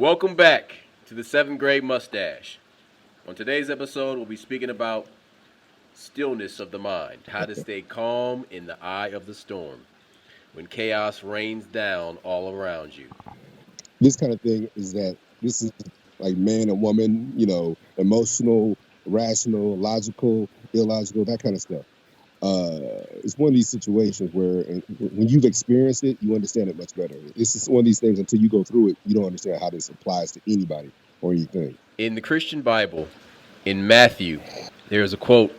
Welcome back to the seventh grade mustache. On today's episode, we'll be speaking about stillness of the mind, how to stay calm in the eye of the storm when chaos rains down all around you. This kind of thing is that this is like man and woman, emotional, rational, logical, illogical, that kind of stuff. It's one of these situations where when you've experienced it, you understand it much better. This is one of these things until you go through it, you don't understand how this applies to anybody or anything. In the Christian Bible, in Matthew, there is a quote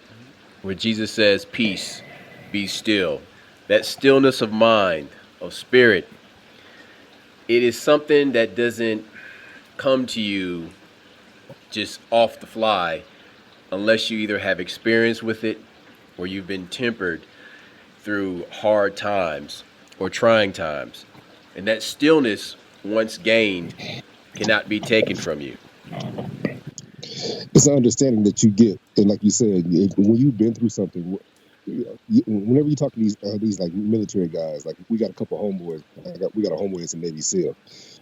where Jesus says, "Peace, be still." That stillness of mind, of spirit, it is something that doesn't come to you just off the fly unless you either have experience with it or you've been tempered through hard times or trying times. And that stillness, once gained, cannot be taken from you. It's an understanding that you get, and like you said, when you've been through something, whenever you talk to these like military guys, like we got a couple homeboys, we got a homeboy that's a Navy SEAL,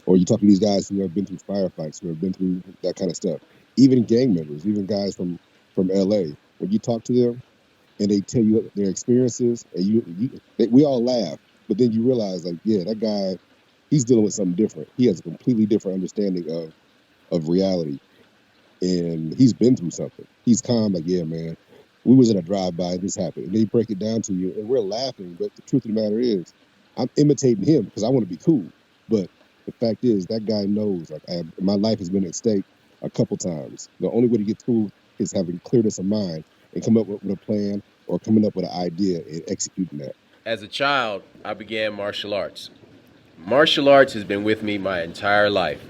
or you talk to these guys who have been through firefights, who have been through that kind of stuff, even gang members, even guys from LA. When you talk to them and they tell you their experiences, and we all laugh, but then you realize, like, yeah, that guy, he's dealing with something different. He has a completely different understanding of reality, and he's been through something. He's calm, like, yeah, man, we was in a drive-by, this happened. And they break it down to you, and we're laughing, but the truth of the matter is, I'm imitating him because I want to be cool. But the fact is, that guy knows, like, my life has been at stake a couple times. The only way to get through is having clearness of mind and come up with a plan or coming up with an idea and executing that. As a child, I began martial arts. Martial arts has been with me my entire life,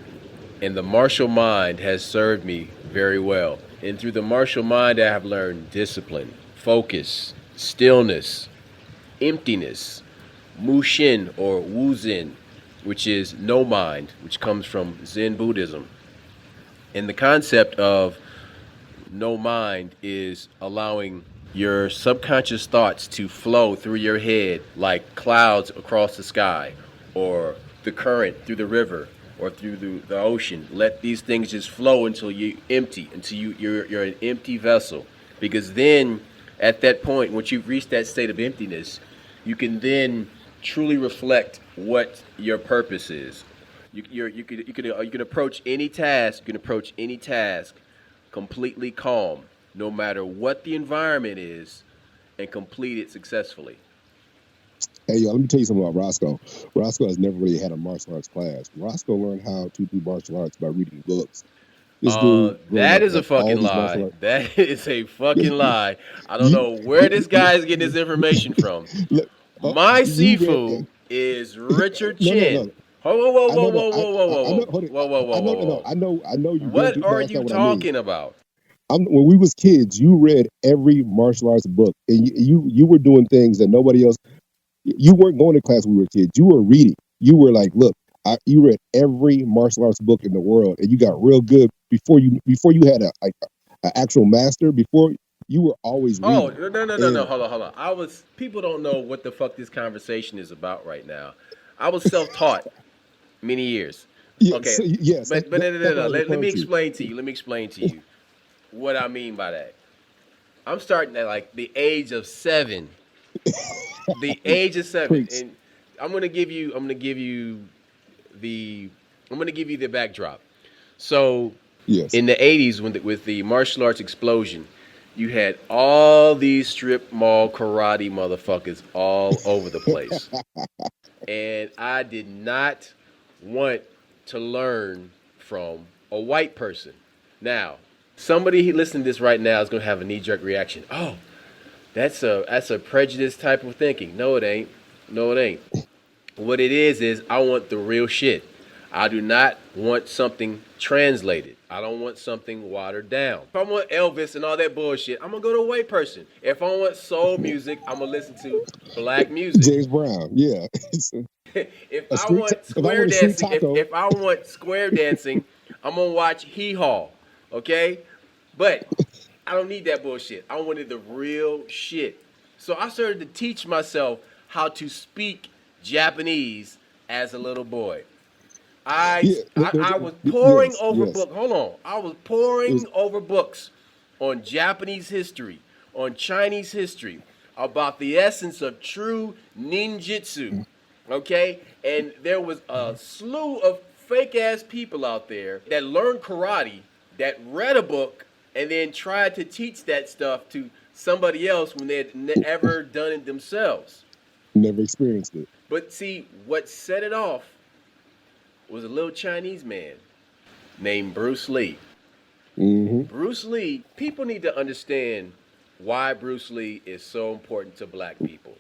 and the martial mind has served me very well. And through the martial mind, I have learned discipline, focus, stillness, emptiness, mushin or wuzin, which is no mind, which comes from Zen Buddhism. And the concept of no mind is allowing your subconscious thoughts to flow through your head like clouds across the sky or the current through the river or through the ocean. Let these things just flow until you empty, until you're an empty vessel. Because then at that point, once you've reached that state of emptiness, you can then truly reflect what your purpose is. You can approach any task. You can approach any task completely calm, no matter what the environment is, and complete it successfully. Hey, yo, let me tell you something about Roscoe. Roscoe has never really had a martial arts class. Roscoe learned how to do martial arts by reading books. This dude growing That up is a had all fucking these martial lie. arts. That is a fucking lie. I don't you, know where this guy is getting his information from. look, My you read, Sifu is Richard no, no, Chin. no. Whoa, whoa, whoa, I whoa, know, no, whoa, whoa, whoa, I whoa, know, hold it. whoa, whoa, whoa, I whoa, know, whoa, no, whoa. I know you've been What through. No, are that's you not what I mean. talking about? When we was kids, you read every martial arts book, and you were doing things that nobody else. You weren't going to class when we were kids. You were reading. You were like, look, you read every martial arts book in the world, and you got real good before you had a actual master. Before you were always Oh, reading, no, no, no, no, no. and Hold on, hold on. People don't know what the fuck this conversation is about right now. I was self taught many years. yeah, Okay, so, yes, but no, no, no, that's what no. I was Let me referring to. explain to you. Let me explain to you what I mean by that. I'm starting at like the age of 7. The age of 7, Preach. and I'm gonna give you. I'm gonna give you the. I'm gonna give you the backdrop. So, Yes. in the 80s, with the martial arts explosion, you had all these strip mall karate motherfuckers all over the place, and I did not want to learn from a white person. Now, somebody listening to this right now is gonna have a knee jerk reaction. Oh, that's a prejudice type of thinking. No, it ain't. No, it ain't. What it is I want the real shit. I do not want something translated. I don't want something watered down. If I want Elvis and all that bullshit, I'm gonna go to a white person. If I want soul music, I'm gonna listen to black music. James Brown. Yeah. It's If a I street. want If I square want a street dancing, if, taco, if I want square dancing, I'm gonna watch Hee Haw. Okay? But I don't need that bullshit. I wanted the real shit. So I started to teach myself how to speak Japanese as a little boy. Yeah, I was poring yes, over yes. book. Hold on, I was It was poring over books on Japanese history, on Chinese history, about the essence of true ninjutsu. Okay, and there was a slew of fake ass people out there that learned karate, that read a book, and then tried to teach that stuff to somebody else when they had never done it themselves. never experienced it. But see, what set it off was a little Chinese man named Bruce Lee. Hmm. Bruce Lee, people need to understand why Bruce Lee is so important to black people.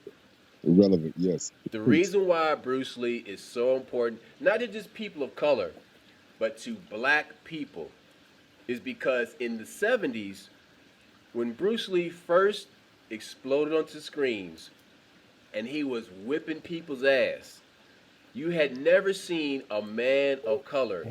Relevant, yes. The Preach. reason why Bruce Lee is so important, not to just people of color, but to black people, is because in the 70s, when Bruce Lee first exploded onto screens and he was whipping people's ass, you had never seen a man of color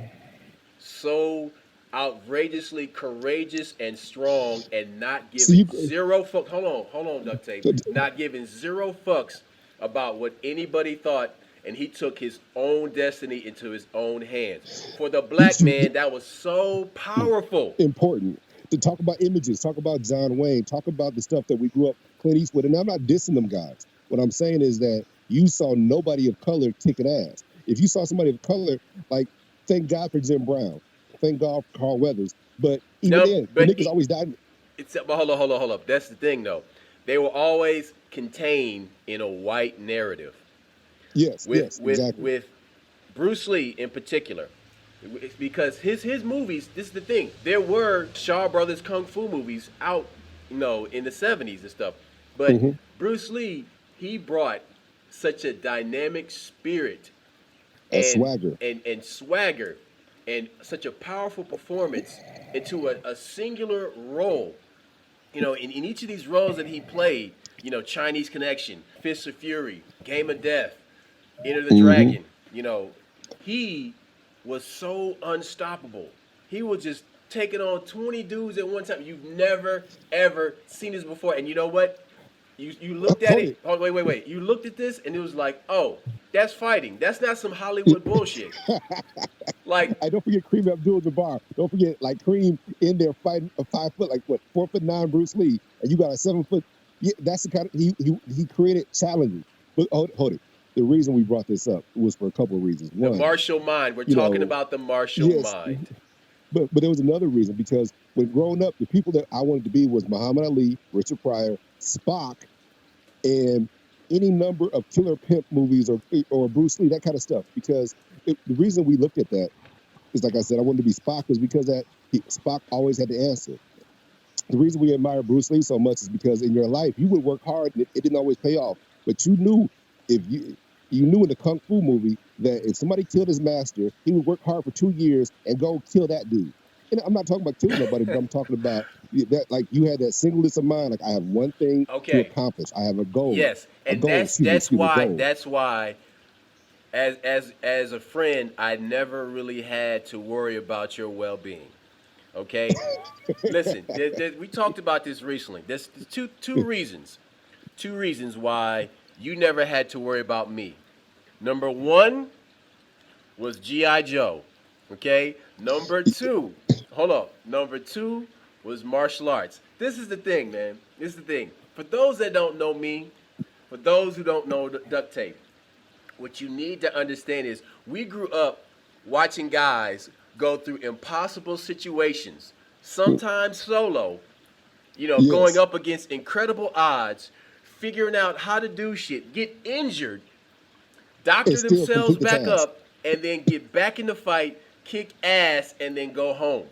so outrageously courageous and strong and not So giving you, zero fuck. Hold on, duct tape. Not giving zero fucks about what anybody thought, and he took his own destiny into his own hands. For the black man, that was so powerful. important to talk about images, talk about John Wayne, talk about the stuff that we grew up Clint Eastwood. And I'm not dissing them guys. What I'm saying is that you saw nobody of color kicking ass. If you saw somebody of color, like thank God for Jim Brown, thank God for Carl Weathers. But even No, then, the but niggas always died. but hold up. That's the thing, though. They were always contained in a white narrative. Yes, with yes, with exactly. with Bruce Lee in particular. It's because his movies. This is the thing. There were Shaw Brothers kung fu movies out, in the 70s and stuff. But Hmm. Bruce Lee, he brought such a dynamic spirit A and swagger. and swagger and such a powerful performance into a singular role. In each of these roles that he played, Chinese Connection, Fist of Fury, Game of Death, Enter the Hmm. Dragon, he was so unstoppable. He was just taking on 20 dudes at one time. You've never, ever seen this before. And you know what? You looked at Hold it. it. Oh, wait. You looked at this and it was like, oh, that's fighting. That's not some Hollywood bullshit. Like, I don't forget Kareem Abdul-Jabbar. Don't forget like Kareem in there fighting a 5 foot, like what 4'9" Bruce Lee, and you got a 7 foot. Yeah, that's the kind of he created challenges. But hold it. The reason we brought this up was for a couple of reasons. the One, martial mind. We're you talking know, about the martial yes, mind. but there was another reason because when growing up, the people that I wanted to be was Muhammad Ali, Richard Pryor, Spock, and any number of Killer Pimp movies or Bruce Lee, that kind of stuff. Because the reason we looked at that is like I said, I wanted to be Spock was because Spock always had the answer. The reason we admire Bruce Lee so much is because in your life you would work hard and it didn't always pay off, but you knew if you knew in the kung fu movie that if somebody killed his master, he would work hard for 2 years and go kill that dude. And I'm not talking about killing nobody, but I'm talking about that like you had that singleness of mind. Like I have one thing to Okay. accomplish. I have a goal, Yes. And that's that's excuse me, why goal. that's why as a friend, I never really had to worry about your well-being. Okay? Listen, we talked about this recently. There's two reasons. Two reasons why you never had to worry about me. Number one was G.I. Joe. Okay? Number two, hold up. Number two was martial arts. This is the thing, man. This is the thing. For those that don't know me, for those who don't know duct tape, what you need to understand is we grew up watching guys go through impossible situations, sometimes solo, going Yes, up against incredible odds, figuring out how to do shit, get injured, and doctor still themselves complete the back task. up, and then get back in the fight, kick ass, and then go home.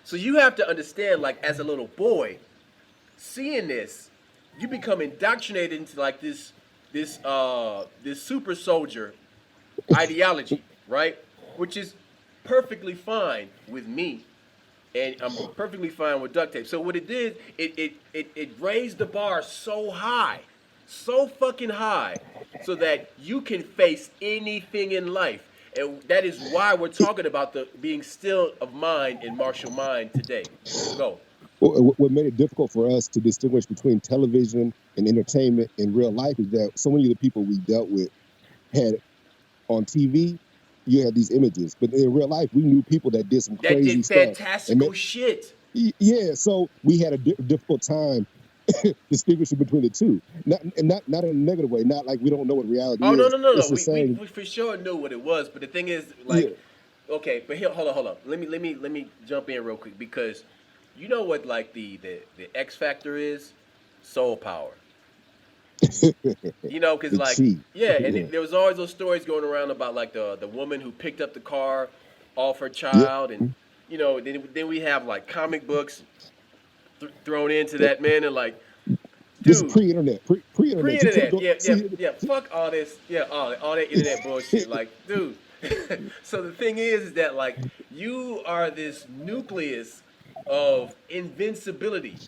So you have to understand, like, as a little boy, seeing this, you become indoctrinated into like this super soldier ideology, right? Which is perfectly fine with me, and I'm perfectly fine with duct tape. So what it did, it raised the bar so high, so fucking high, so that you can face anything in life. And that is why we're talking about the being still of mind and martial mind today. Go. What made it difficult for us to distinguish between television and entertainment in real life is that so many of the people we dealt with had on TV. you had these images, but in real life, we knew people that did some That crazy did stuff, and fantastical shit. yeah, so we had a difficult time distinguishing between the two. Not in a negative way. Not like we don't know what reality Oh no is. no no no. It's just We saying, we for sure knew what it was, but the thing is, yeah, like, okay, but here, hold on. Let me jump in real quick because you know what, like the X factor is soul power. You know, because the like chi. yeah, and Yeah, there was always those stories going around about like the woman who picked up the car off her yep. child, and you know, then we have like comic books thrown into that, man, and like, This is dude, pre-internet. Pre-internet. You couldn't pre-internet, go yeah, yeah, see yeah. Fuck all this, yeah, all that internet bullshit. Like, dude. So the thing is that like you are this nucleus of invincibility.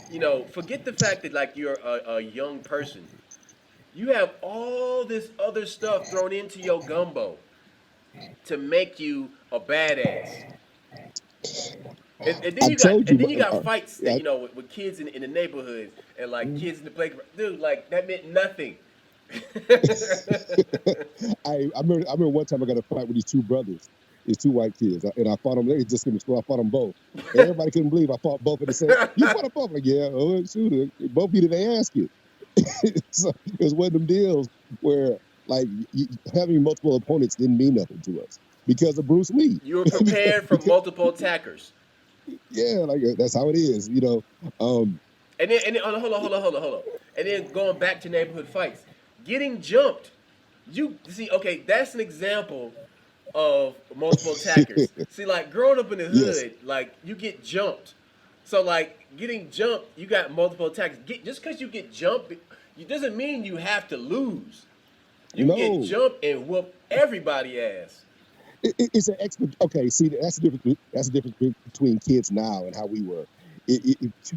You know, forget the fact that like you're a young person. You have all this other stuff thrown into your gumbo to make you a badass. And then I you got told and you. then you got fights that I, you know with kids in the neighborhood and like kids in the playground. Dude, like that meant nothing. I remember one time I got a fight with these two brothers, these two white kids, and I fought them. They just in the store. I fought them both. And everybody couldn't believe I fought both at the same. You fought them both? Like, yeah, oh shoot, both beat their ass kicked. So it was one of them deals where like having multiple opponents didn't mean nothing to us because of Bruce Lee. You were because, prepared for because multiple attackers. yeah, like that's how it is. Um, And then hold on. And then going back to neighborhood fights, getting jumped. You see, okay, that's an example of multiple attackers. See, like growing up in the yes, hood, like you get jumped. So like getting jumped, you got multiple attackers. Just because you get jumped, it doesn't mean you have to lose. You can get no. jumped and whoop everybody ass. It's an expert. Okay, see, that's the difference. That's the difference between kids now and how we were.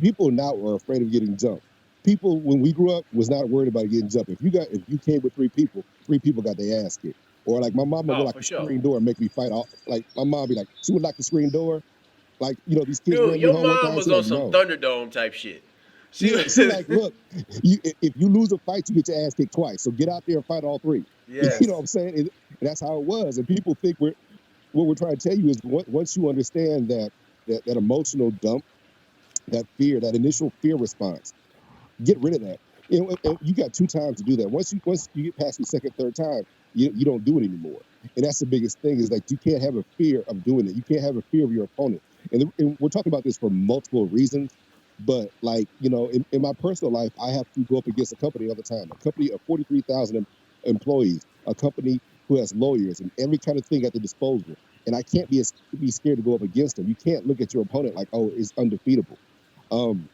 People now are afraid of getting jumped. People when we grew up was not worried about getting jumped. If you came with three people got their ass kicked. Or like my mama would Oh, lock for the sure. screen door and make me fight. All like my mom be like, she would lock the screen door. Like these kids Dude, ran me your home one mom time. was She on like, some no. Thunderdome type shit. She Yeah, she was, like, look, if you lose a fight, you get your ass kicked twice. So get out there and fight all three. You know what yes. I'm saying? And that's how it was. And people think what we're trying to tell you is once you understand that emotional dump, that fear, that initial fear response, get rid of that. And you got two times to do that. Once you get past the second, third time, you don't do it anymore. And that's the biggest thing is like you can't have a fear of doing it. You can't have a fear of your opponent. And we're talking about this for multiple reasons. But like in my personal life, I have to go up against a company all the time. A company of 43,000 employees, a company who has lawyers and every kind of thing at the disposal. And I can't be scared to go up against them. You can't look at your opponent like, oh, it's undefeatable. Um,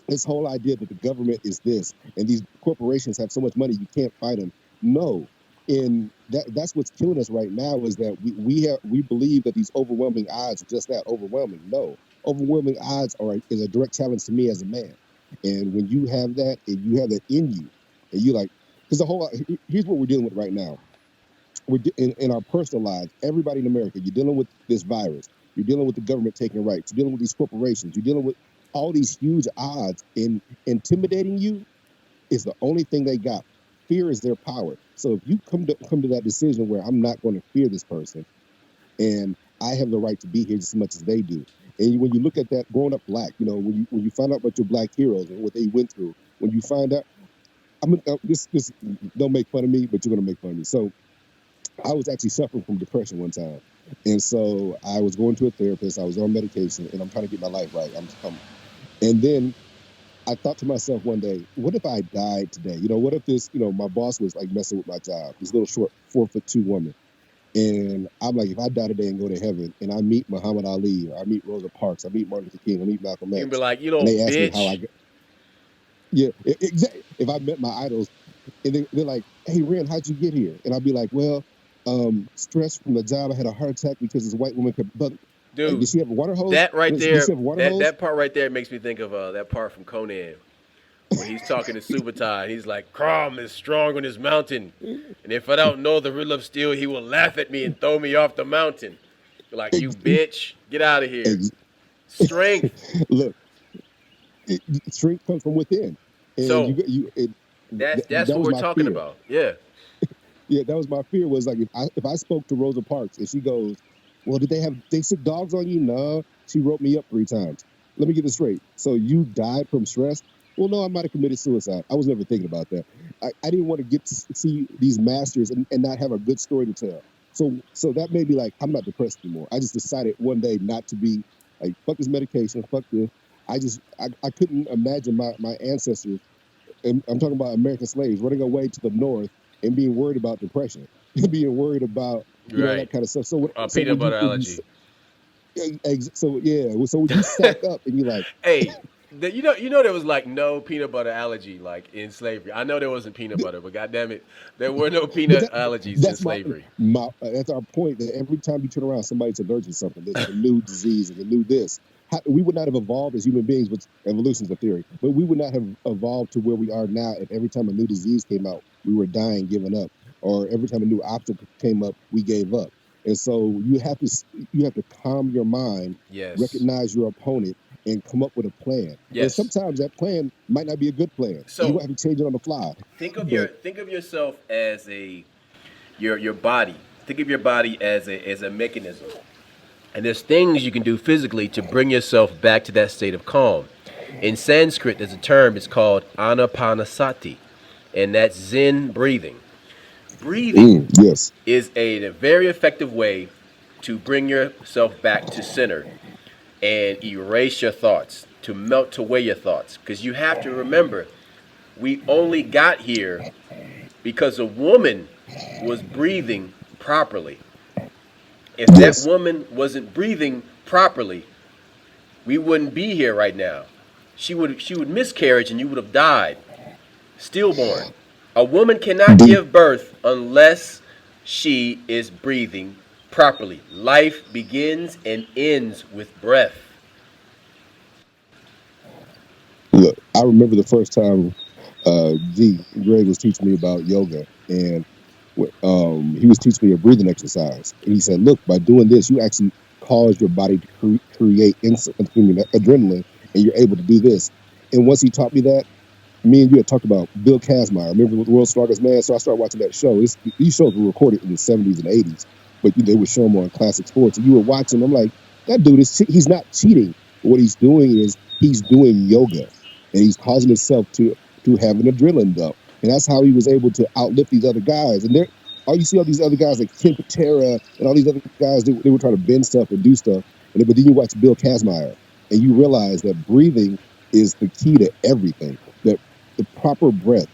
this whole idea that the government is this and these corporations have so much money you can't fight them. No, and that's what's killing us right now is that we believe that these overwhelming odds are just that overwhelming. No, overwhelming odds is a direct challenge to me as a man, and when you have that and you have that in you, and you like because here's what we're dealing with right now in our personal lives, everybody in America, you're dealing with this virus. You're dealing with the government taking rights. You're dealing with these corporations. You're dealing with all these huge odds. And intimidating you is the only thing they got. Fear is their power. So if you come to that decision where I'm not going to fear this person, and I have the right to be here just as much as they do. And when you look at that, growing up black, when you find out about your black heroes and what they went through, when you find out, this don't make fun of me, but you're gonna make fun of me. So I was actually suffering from depression one time. And so I was going to a therapist. I was on medication and I'm trying to get my life right. And then I thought to myself one day, what if I died today? What if my boss was like messing with my job, this little short 4'2" woman. And I'm like, if I die today and go to heaven and I meet Muhammad Ali, or I meet Rosa Parks, I meet Martin Luther King, I meet Malcolm You can be X, like, you and know, they ask me how I bitch. got, yeah, exactly. If I met my idols, and they're like, "Hey, Ren, how'd you get here?" And I'd be like, "Well, stress from the job. I had a heart attack because this white woman could. But like, did Dude, she have a water hose? that right Did she there, have a water that hose? that part right there makes me think of that part from Conan when he's talking to Subutai. He's like, Crom is strong on his mountain, and if I don't know the riddle of steel, he will laugh at me and throw me off the mountain. You're like, you Ex- bitch, get out of here. ex- Strength. Look, strength comes from within, and So that's that what was we're my talking fear. about. Yeah. Yeah, that was my fear. Was like if I spoke to Rosa Parks and she goes, "Well, did they sick dogs on you?" No, she wrote me up 3 times. Let me get this straight. So you died from stress? Well, no, I might have committed suicide. I was never thinking about that. I didn't want to get to see these masters and not have a good story to tell. So that made me like, I'm not depressed anymore. I just decided one day not to be like, fuck this medication, fuck this. I couldn't imagine my ancestors, and I'm talking about American slaves, running away to the north and being worried about depression, being worried about Right. that kind of stuff. So so Peanut when butter you allergy. so yeah, so when you sack up and you're like, Hey, there was like no peanut butter allergy like in slavery. I know there wasn't peanut butter, but goddamn it, there were no but peanut allergies in that's slavery. that's our point. That every time you turn around, somebody's allergic to something. There's a new disease and a new this. We would not have evolved as human beings, which evolution is a theory, but we would not have evolved to where we are now if every time a new disease came out, we were dying, giving up, or every time a new obstacle came up, we gave up. And so you have to calm your mind, Yes. recognize your opponent, and come up with a plan. And Yes. sometimes that plan might not be a good plan, and you So might have to change it on the fly. But think of yourself as your body. Think of your body as a mechanism. And there's things you can do physically to bring yourself back to that state of calm. In Sanskrit, there's a term, it's called anapanasati, and that's Zen breathing. Breathing yes, is a very effective way to bring yourself back to center and erase your thoughts, to melt away your thoughts. Because you have to remember, we only got here because a woman was breathing properly. If that yes. woman wasn't breathing properly, we wouldn't be here right now. She would miscarriage and you would have died, stillborn. A woman cannot Do, give birth unless she is breathing properly. Life begins and ends with breath. look, I remember the first time Greg was teaching me about yoga, and he was teaching me a breathing exercise, and he said, "Look, by doing this, you actually cause your body to create adrenaline, and you're able to do this." And once he taught me that, me and you had talked about Bill Kazmaier. Remember the World's Strongest Man? So I started watching that show. These shows were recorded in the 70s and 80s, but they would show them on classic sports. And you were watching. I'm like, that dude he's not cheating. What he's doing is he's doing yoga, and he's causing himself to have an adrenaline dump. And that's how he was able to outlift these other guys. And all you see all these other guys like Ken Patera and all these other guys, they were trying to bend stuff and do stuff. But then you watch Bill Kazmaier, and you realize that breathing is the key to everything. That the proper breath,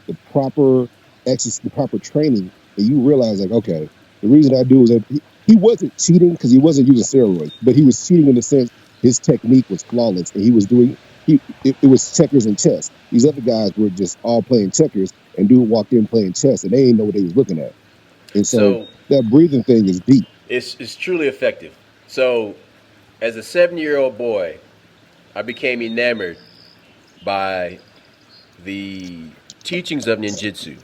the proper exercise, the proper training, and you realize like, okay, the reason I do is that he wasn't cheating because he wasn't using steroids, but he was cheating in the sense his technique was flawless, and he was doing it was checkers and chess. These other guys were just all playing checkers, and dude walked in playing chess, and they didn't know what they was looking at. And so So that breathing thing is deep. it's truly effective. So as a 7-year-old boy, I became enamored by the teachings of ninjutsu.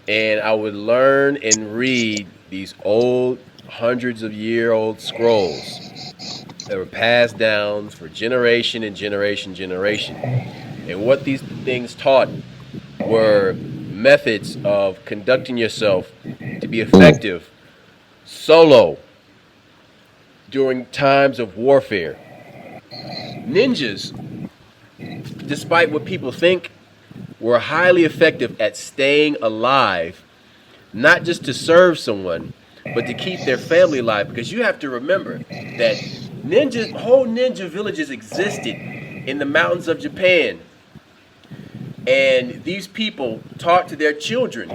And I would learn and read these old, hundreds of year old scrolls that were passed down for generation and generation. And what these things taught were methods of conducting yourself to be Mm, effective solo during times of warfare. Ninjas, despite what people think, were highly effective at staying alive, not just to serve someone, but to keep their family alive. Because you have to remember that whole ninja villages existed in the mountains of Japan, and these people taught to their children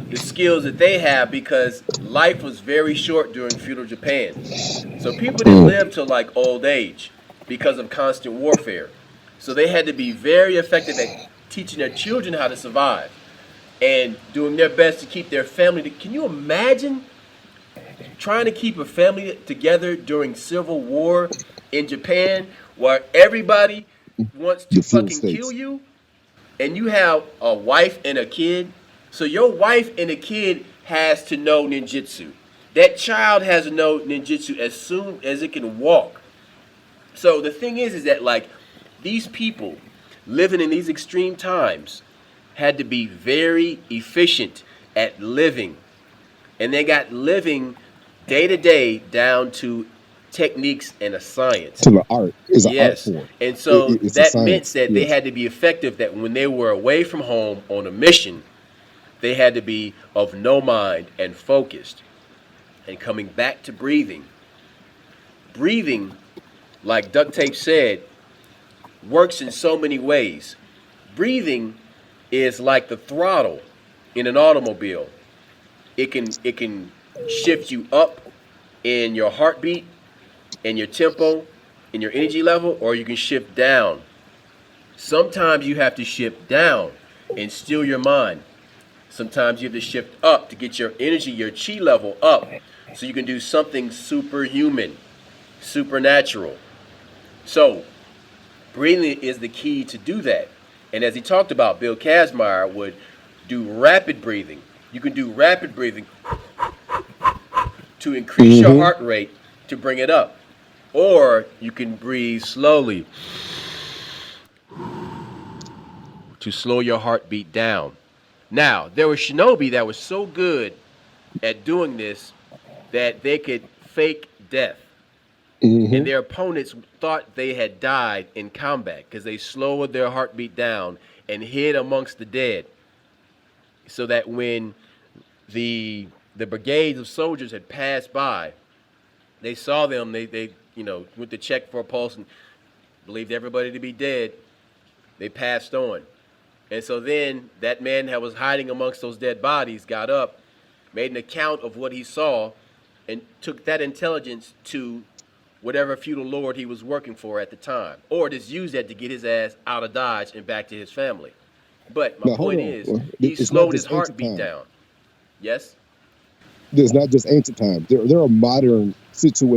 the skills that they have because life was very short during feudal Japan. So people didn't mm. live till like old age because of constant warfare. So they had to be very effective at teaching their children how to survive and doing their best to keep their family. Can you imagine trying to keep a family together during civil war in Japan where everybody wants to The feudal fucking kill states. you and you have a wife and a kid? So your wife and a kid has to know ninjutsu. That child has to know ninjutsu as soon as it can walk. So the thing is that like these people living in these extreme times had to be very efficient at living, and they got living day to day down to techniques and a science. To the art is an art Yes. form. And so It's a that meant science. that they Yes. had to be effective, that when they were away from home on a mission, they had to be of no mind and focused. And coming back to breathing, breathing, like Duct Tape said, works in so many ways. Breathing is like the throttle in an automobile. It can shift you up in your heartbeat, in your tempo, in your energy level, or you can shift down. Sometimes you have to shift down and still your mind. Sometimes you have to shift up to get your energy, your chi level up, so you can do something superhuman, supernatural. So breathing is the key to do that. And as he talked about, Bill Kazmaier would do rapid breathing. You can do rapid breathing to increase your Hmm. heart rate to bring it up. Or you can breathe slowly to slow your heartbeat down. Now, there was shinobi that was so good at doing this that they could fake death. And Hmm. their opponents thought they had died in combat because they slowed their heartbeat down and hid amongst the dead, so that when the brigades of soldiers had passed by, they saw them. They went to check for a pulse and believed everybody to be dead. They passed on, and so then that man that was hiding amongst those dead bodies got up, made an account of what he saw, and took that intelligence to whatever feudal lord he was working for at the time, or just used that to get his ass out of Dodge and back to his family. But my Now hold point on. is, he It's not slowed his just ancient heartbeat times. down. Yes? There's not just ancient times. There are modern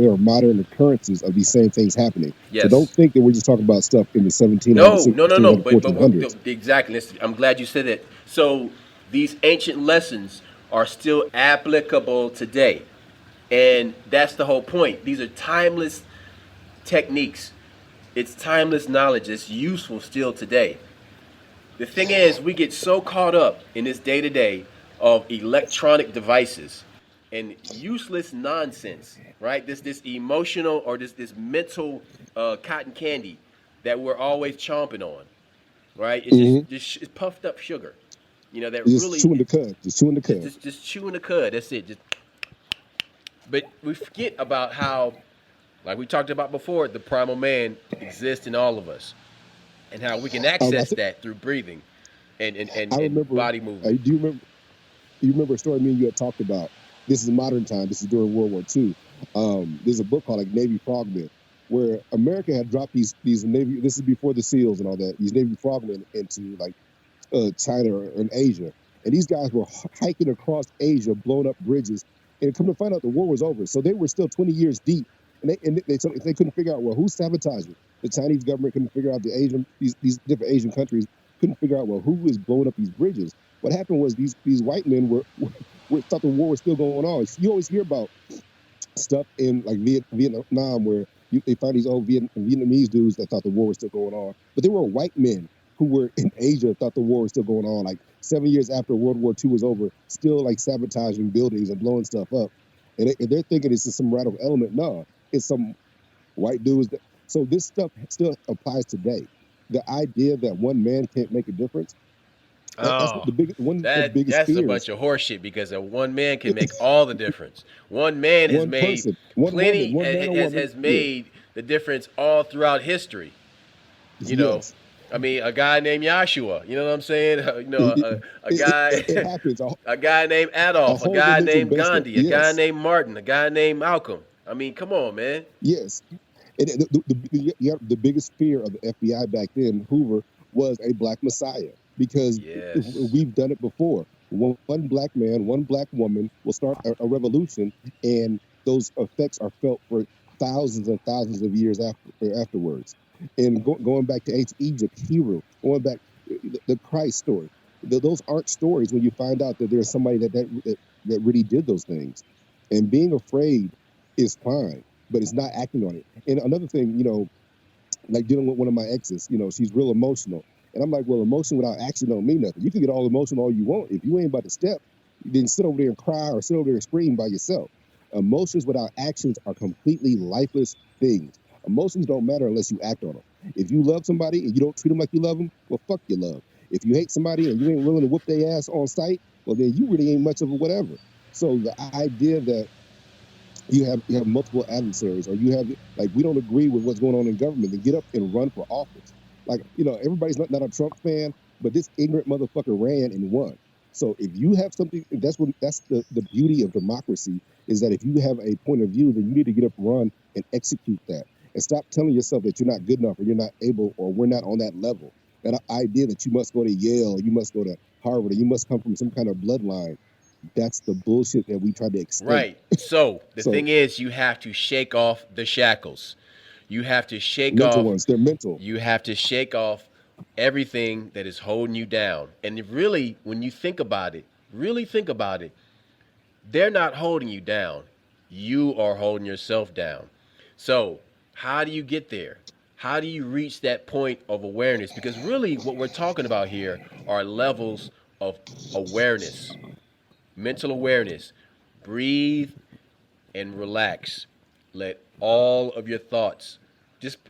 there are modern occurrences of these same things happening. So don't Yes. think that we're just talking about stuff in the 1700s, No, no, no, no. 1600s, But 1400s. exactly. I'm glad you said that. So these ancient lessons are still applicable today, and that's the whole point. These are timeless techniques. It's timeless knowledge. It's useful still today. The thing is, we get so caught up in this day to day of electronic devices and useless nonsense, right? This emotional or this mental cotton candy that we're always chomping on, right? It's just Hmm. it's puffed up sugar, that Just really chewing the cud. Just chewing the just cud. just just chewing the cud. That's it. But we forget about how, like we talked about before, the primal man exists in all of us, and how we can I access think that through breathing and and, I and, and remember. body movement. Do you remember? You remember a story me and you had talked about? This is modern time. This is during World War II. There's a book called like Navy Frogmen, where America had dropped these Navy. This is before the SEALs and all that. These Navy Frogmen into like China and Asia, and these guys were hiking across Asia, blowing up bridges. And come to find out, the war was over, so they were still 20 years deep, and they couldn't figure out, well, who's sabotaging. The Chinese government couldn't figure out, the Asian these different Asian countries couldn't figure out, well, who is blowing up these bridges. What happened was these white men were thought the war was still going on. You always hear about stuff in like Vietnam where they find these old Vietnamese dudes that thought the war was still going on, but they were white men who were in Asia thought the war was still going on. Like 7 years after World War II was over, still like sabotaging buildings and blowing stuff up, and they're thinking it's just some radical element. No, it's some white dudes. So this stuff still applies today. The idea that one man can't make a difference, that's Oh, the big one of the biggest that's a fears. bunch of horseshit because a one man can make all the difference. One man has One made person, one woman, plenty one man or woman. has Yeah. made the difference all throughout history. You know, Yes. I mean, a guy named Joshua. You know what I'm saying? It, A guy, it happens. a guy named A Adolf, a whole guy religion named based on, Gandhi, a guy yes, named Martin, a guy named Malcolm. I mean, come on, man. yes. And the biggest fear of the FBI back then, Hoover, was a black messiah because Yes. we've done it before. One black man, one black woman will start a revolution, and those effects are felt for thousands and thousands of years afterwards. And going back to ancient Egypt, Hebrew, going back the Christ story, those aren't stories when you find out that there's somebody that really did those things. And being afraid is fine, but it's not acting on it. And another thing, like dealing with one of my exes, she's real emotional. And I'm like, well, emotion without action don't mean nothing. You can get all emotional all you want. If you ain't about to step, Then sit over there and cry or sit over there and scream by yourself. Emotions without actions are completely lifeless things. Emotions don't matter unless you act on them. If you love somebody and you don't treat them like you love them, well, fuck your love. If you hate somebody and you ain't willing to whoop their ass on sight, well, then you really ain't much of a whatever. So the idea that you have multiple adversaries, or you have like we don't agree with what's going on in government, then get up and run for office. Like everybody's not a Trump fan, but this ignorant motherfucker ran and won. So if you have something, that's the beauty of democracy, is that if you have a point of view, then you need to get up, run, and execute that, and stop telling yourself that you're not good enough or you're not able or we're not on that level. That idea that you must go to Yale, or you must go to Harvard, or you must come from some kind of bloodline, that's the bullshit that we try to extend. Right. So the So thing is, you have to shake off the shackles. You have to shake mental off. ones, they're mental. You have to shake off everything that is holding you down. And really, when you think about it, really think about it, they're not holding you down. You are holding yourself down. So, how do you get there? How do you reach that point of awareness? Because really, what we're talking about here are levels of awareness, mental awareness. Breathe and relax. Let all of your thoughts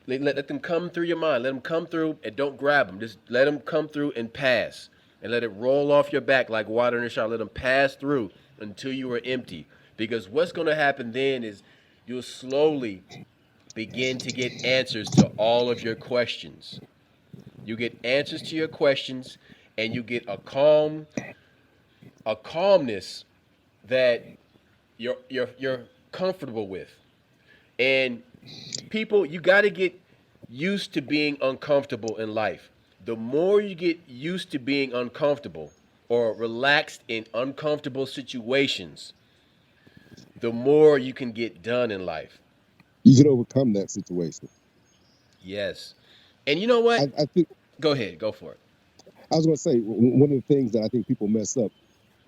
let them come through your mind. Let them come through and don't grab them. Just let them come through and pass. And let it roll off your back like water in a shower. Let them pass through until you are empty. Because what's going to happen then is you'll slowly begin to get answers to all of your questions. You get answers to your questions, and you get a calmness that you're comfortable with. And people, you got to get used to being uncomfortable in life. The more you get used to being uncomfortable or relaxed in uncomfortable situations, the more you can get done in life. You can overcome that situation. Yes. And you know what? I think Go ahead, go for it. I was going to say one of the things that I think people mess up.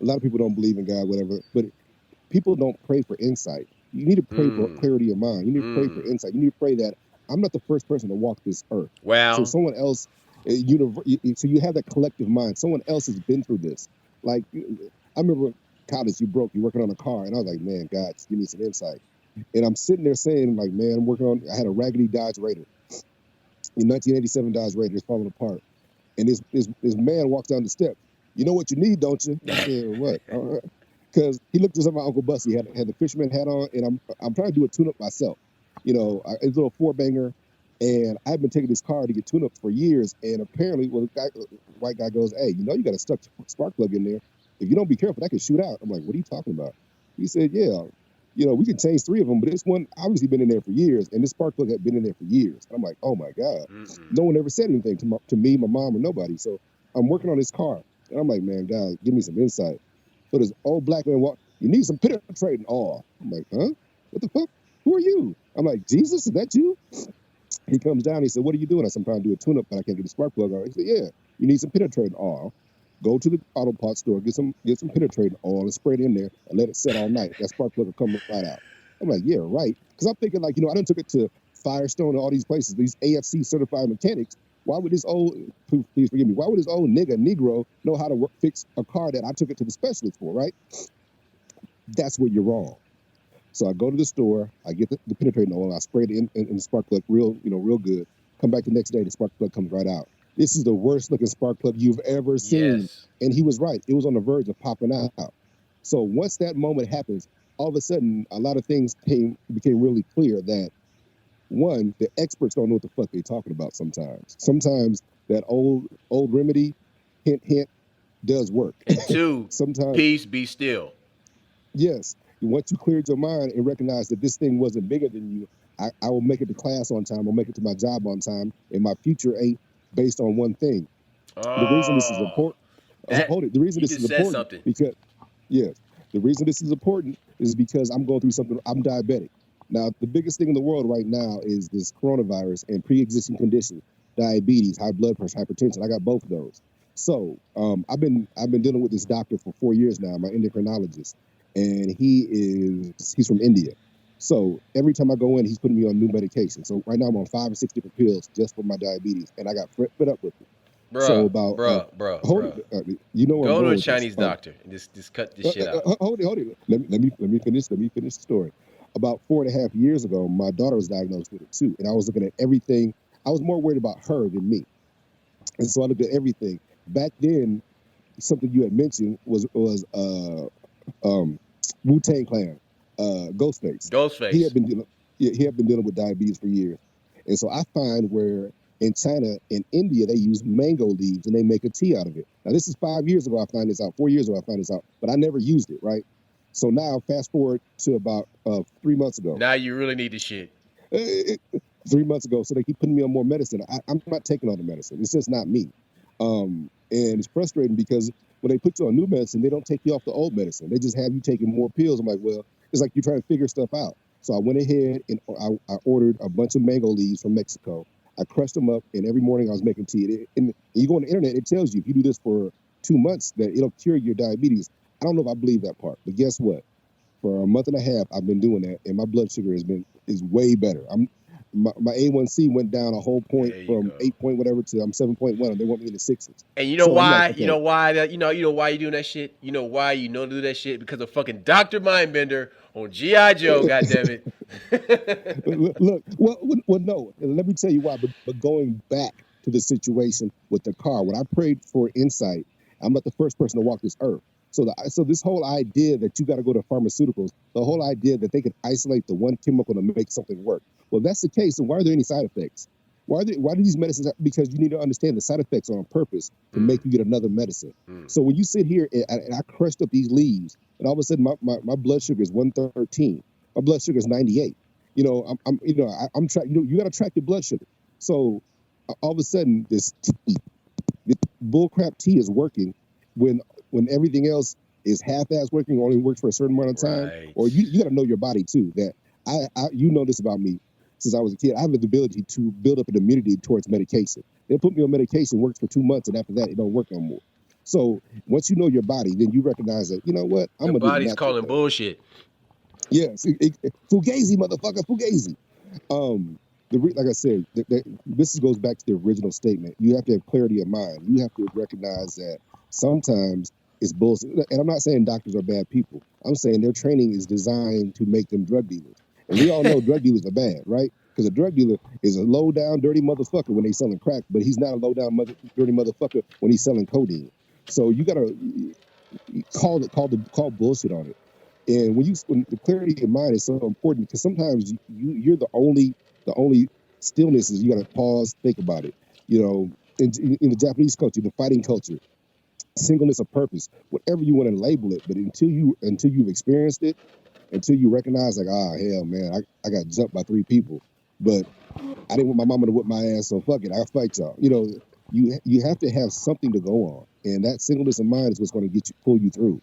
A lot of people don't believe in God, whatever, but people don't pray for insight. You need to pray for Mm. clarity of mind. You need to pray for Mm. insight. You need to pray that I'm not the first person to walk this earth. So Well, someone else, so you have that collective mind. Someone else has been through this. Like I remember college, you're working on a car, and I was like, man, God, give me some insight. And I'm sitting there saying, like, man, I had a raggedy Dodge Raider, in 1987 Dodge Raider, it's falling apart. And this man walks down the steps. You know what you need, don't you? I said, what? Because he looked just like my Uncle Bussy, had the fisherman hat on, and I'm trying to do a tune up myself. It's a little four banger, and I've been taking this car to get tune ups for years. And apparently, well, white guy goes, "Hey, you got a stuck spark plug in there. If you don't be careful, that could shoot out." I'm like, "What are you talking about?" He said, "Yeah, we can change three of them, but this one obviously been in there for years, and this spark plug had been in there for years." And I'm like, "Oh my god!" mm-mm. No one ever said anything to me, my mom, or nobody. So I'm working on this car, and I'm like, "Man, God, give me some insight." So this old black man walk, "You need some penetrating oil." I'm like, "Huh? What the fuck? Who are you?" I'm like, "Jesus, is that you?" He comes down. He said, "What are you doing?" I said, "I'm trying to do a tune-up, but I can't get the spark plug on." He said, "Yeah, you need some penetrating oil. Go to the auto parts store, get some penetrating oil, and spray it in there, and let it set all night. That spark plug will come right out." I'm like, "Yeah, right." Because I'm thinking, like, I done took it to Firestone and all these places, these AFC certified mechanics. Why would this old, please forgive me, why would this old Negro know how to fix a car that I took it to the specialist for, right? That's where you're wrong. So I go to the store, I get the penetrating oil, I spray it in the spark plug real good. Come back the next day, the spark plug comes right out. This is the worst looking spark plug you've ever seen. Yes. And he was right. It was on the verge of popping out. So once that moment happens, all of a sudden, a lot of things became really clear that, one, the experts don't know what the fuck they're talking about sometimes. Sometimes that old remedy, hint, hint, does work. And two, Sometimes, peace be still. yes, once you cleared your mind and recognize that this thing wasn't bigger than you, I will make it to class on time. I'll make it to my job on time, and my future ain't based on one thing. The reason this is Oh, important, that hold it. The reason you this just is said important something. because, yes, the reason this is important is because I'm going through something. I'm diabetic. Now, the biggest thing in the world right now is this coronavirus and pre-existing conditions, diabetes, high blood pressure, hypertension. I got both of those. So I've been dealing with this doctor for 4 years now, my endocrinologist, and he's from India. So every time I go in, he's putting me on new medication. So right now I'm on 5 or 6 different pills just for my diabetes, and I got fed up with it. So Bruh, about bruh, bruh, hold bruh. it, you know where I'm Go to going a with this. Chinese doctor and just cut this shit out. Hold it. Let me finish the story. About 4.5 years ago, my daughter was diagnosed with it too, and I was looking at everything. I was more worried about her than me, and so I looked at everything. Back then, something you had mentioned was Wu Tang Clan, Ghostface. He had Ghostface. been dealing, yeah, he had been dealing with diabetes for years, and so I find where in China and India they use mango leaves and they make a tea out of it. Now this is 5 years ago. I find this out. 4 years ago I find this out, but I never used it. Right. So now fast forward to about 3 months ago. Now you really need the shit. Uh, 3 months ago. So they keep putting me on more medicine. I'm not taking all the medicine. It's just not me. And it's frustrating because when they put you on new medicine, they don't take you off the old medicine. They just have you taking more pills. I'm like, well, it's like you're trying to figure stuff out. So I went ahead and I ordered a bunch of mango leaves from Mexico. I crushed them up, and every morning I was making tea. And you go on the internet, it tells you if you do this for 2 months that it'll cure your diabetes. I don't know if I believe that part, but guess what? For a month and a half, I've been doing that, and my blood sugar is way better. My A1C went down a whole point There you from go. 8 point whatever to I'm 7.1, and they want me in the sixes. And you know So I'm like, why? You know okay, why that you know why you doing that shit? You know why you know to do that shit? Because of fucking Dr. Mindbender on G.I. Joe, goddammit. look, well, no, and let me tell you why. But going back to the situation with the car, when I prayed for insight, I'm not the first person to walk this earth. So this whole idea that you got to go to pharmaceuticals, the whole idea that they could isolate the one chemical to make something work. Well, if that's the case, then why are there any side effects? Why do these medicines? Because you need to understand the side effects are on purpose to Mm, make you get another medicine. mm. So when you sit here and I crushed up these leaves, and all of a sudden my blood sugar is 113, my blood sugar is 98. I'm trying. You got to track your blood sugar. So all of a sudden, this bullcrap tea is working when everything else is half-ass working, or only works for a certain amount of time. Right. Or you got to know your body too. That you know this about me since I was a kid. I have the ability to build up an immunity towards medication. They put me on medication, works for 2 months, and after that, it don't work no more. So once you know your body, then you recognize that you know what I'm Your gonna do the body's natural calling thing. bullshit. Yes, fugazi, motherfucker, fugazi. Um, like I said, this goes back to the original statement. You have to have clarity of mind. You have to recognize that sometimes it's bullshit. And I'm not saying doctors are bad people. I'm saying their training is designed to make them drug dealers. And we all know drug dealers are bad, right? Because a drug dealer is a low down, dirty motherfucker when they selling crack, but he's not a low down, dirty motherfucker when he's selling codeine. So you gotta call bullshit on it. And when the clarity of mind is so important because sometimes you're the only stillness is you got to pause, think about it. You know, in the Japanese culture, the fighting culture, singleness of purpose, whatever you want to label it, but until you've experienced it, until you recognize like, hell man, I got jumped by three people, but I didn't want my mama to whip my ass, so fuck it, I'll fight y'all. You have to have something to go on, and that singleness of mind is what's going to pull you through.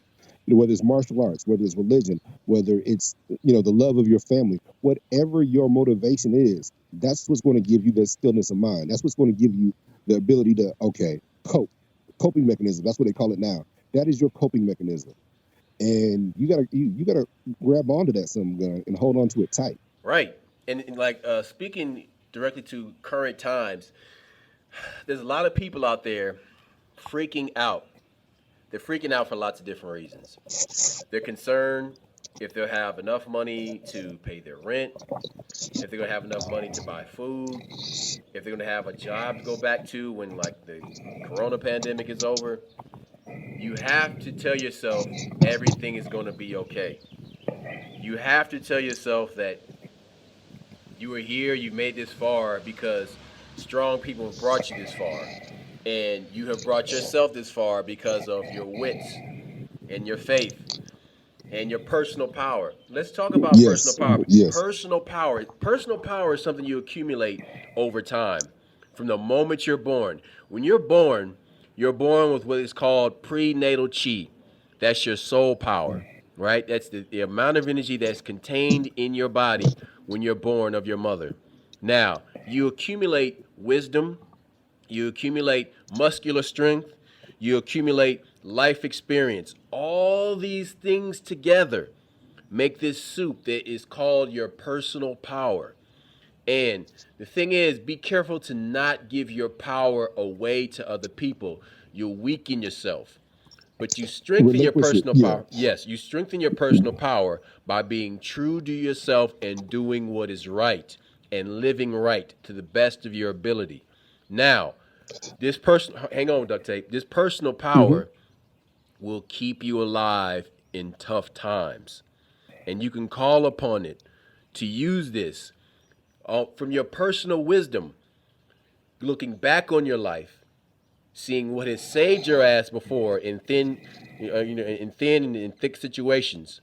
Whether it's martial arts, whether it's religion, whether it's the love of your family, whatever your motivation is, that's what's going to give you the stillness of mind. That's what's going to give you the ability to cope, coping mechanism. That's what they call it now. That is your coping mechanism, and you gotta grab onto that some gun and hold on to it tight. Right. And like speaking directly to current times, there's a lot of people out there freaking out. They're freaking out for lots of different reasons. They're concerned if they'll have enough money to pay their rent, if they're gonna have enough money to buy food, if they're gonna have a job to go back to when like the corona pandemic is over. You have to tell yourself everything is gonna be okay. You have to tell yourself that you are here, you made this far because strong people have brought you this far. And you have brought yourself this far because of your wits and your faith and your personal power. Let's talk about personal Yes, power. yes. Personal power is something you accumulate over time from the moment you're born. When you're born with what is called prenatal chi. That's your soul power, right? That's the amount of energy that's contained in your body when you're born of your mother. Now, you accumulate wisdom, you accumulate muscular strength, you accumulate life experience. All these things together make this soup that is called your personal power. And the thing is, be careful to not give your power away to other people. You'll weaken yourself. But you strengthen your Relinquish it. personal Yeah. power. Yes, you strengthen your personal power by being true to yourself and doing what is right and living right to the best of your ability. Now, this person, hang on, duct tape. This personal Hmm. power will keep you alive in tough times. And you can call upon it to use this from your personal wisdom, looking back on your life, seeing what has saved your ass before in thin and thick situations,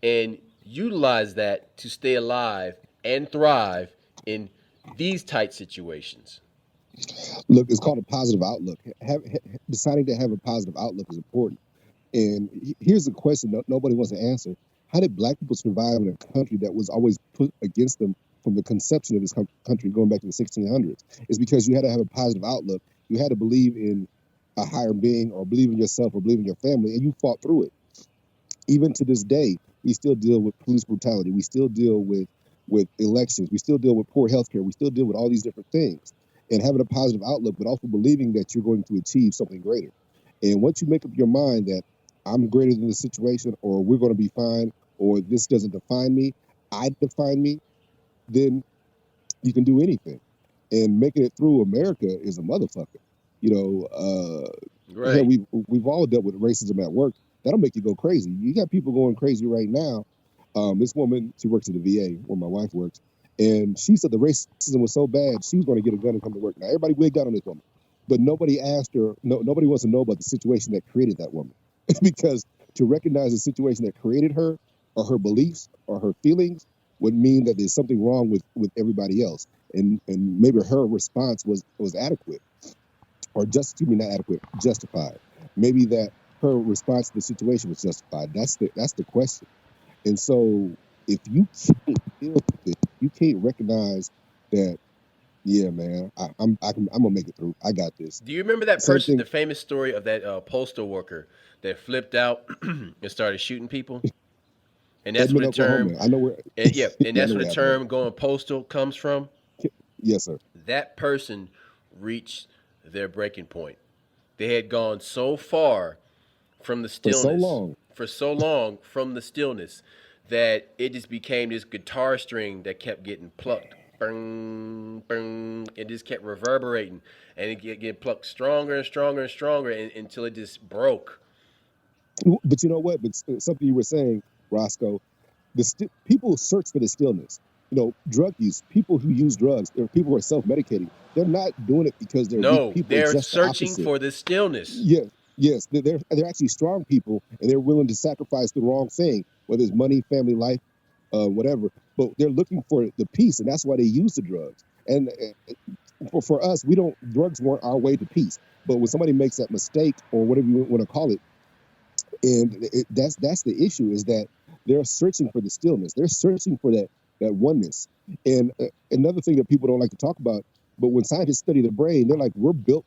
and utilize that to stay alive and thrive in these tight situations. Look, it's called a positive outlook. Deciding to have a positive outlook is important. And here's the question nobody wants to answer: how did Black people survive in a country that was always put against them from the conception of this country going back to the 1600s? It's because you had to have a positive outlook. You had to believe in a higher being, or believe in yourself, or believe in your family, and you fought through it. Even to this day, we still deal with police brutality. We still deal with elections. We still deal with poor healthcare. We still deal with all these different things. And having a positive outlook, but also believing that you're going to achieve something greater. And once you make up your mind that I'm greater than the situation, or we're going to be fine, or this doesn't define me, I define me, then you can do anything. And making it through America is a motherfucker. You know, hell, Right. we've all dealt with racism at work. That'll make you go crazy. You got people going crazy right now. This woman, she works at the VA where my wife works, and she said the racism was so bad she was going to get a gun and come to work. Now everybody wigged out on this woman, but nobody asked her. No, nobody wants to know about the situation that created that woman, because to recognize the situation that created her, or her beliefs, or her feelings, would mean that there's something wrong with everybody else, and maybe her response was adequate, or just excuse me, not adequate, justified. Maybe that her response to the situation was justified. That's the question. And so if you can't deal with it, you can't recognize that. Yeah, man, I'm gonna make it through. I got this. Do you remember that Same person, the thing. famous story of that postal worker that flipped out and started shooting people? And that's where Edmond, the term, Oklahoma. I know where. and yeah, and Yeah, I that's know where where the happened term going postal comes from. at. Yes, sir. That person reached their breaking point. They had gone so far from the For so stillness, long. for so long from the stillness, that it just became this guitar string that kept getting plucked. Bang, bang. It just kept reverberating, and it get plucked stronger and stronger and stronger until it just broke. But you know what? But something you were saying, Roscoe. People search for the stillness. Drug use. People who use drugs, or people who are self-medicating, they're not doing it because they're weak No, people. It's they're just the searching opposite. for the stillness. Yes, yes, they're actually strong people, and they're willing to sacrifice the wrong thing, whether it's money, family, life, whatever. But they're looking for the peace, and that's why they use the drugs. And for us, we don't. Drugs weren't our way to peace. But when somebody makes that mistake, or whatever you want to call it, and that's the issue, is that they're searching for the stillness. They're searching for that oneness. And another thing that people don't like to talk about, but when scientists study the brain, they're like, we're built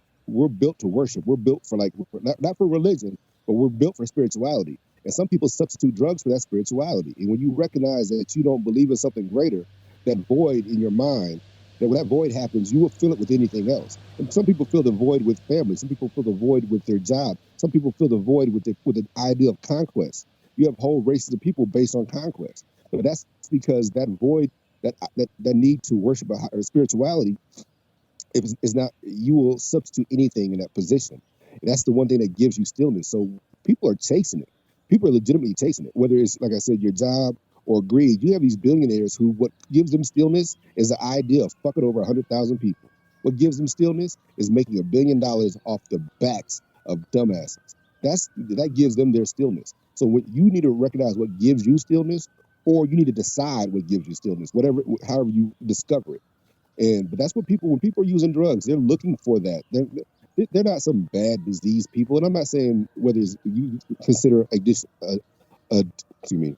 to worship. We're built for, like, not for religion, but we're built for spirituality. And some people substitute drugs for that spirituality. And when you recognize that you don't believe in something greater, that void in your mind, that when that void happens, you will fill it with anything else. And some people fill the void with family. Some people fill the void with their job. Some people fill the void with the idea of conquest. You have whole races of people based on conquest. But that's because that void, that need to worship a spirituality, is not. You will substitute anything in that position. And that's the one thing that gives you stillness. So people are chasing it. People are legitimately chasing it. Whether it's, like I said, your job or greed. You have these billionaires who, what gives them stillness is the idea of fucking over 100,000 people. What gives them stillness is making $1 billion off the backs of dumbasses. That gives them their stillness. So what you need to recognize what gives you stillness, or you need to decide what gives you stillness, however you discover it. But that's what people, when people are using drugs, they're looking for that. They're not some bad disease people. And I'm not saying whether you consider addiction, excuse me,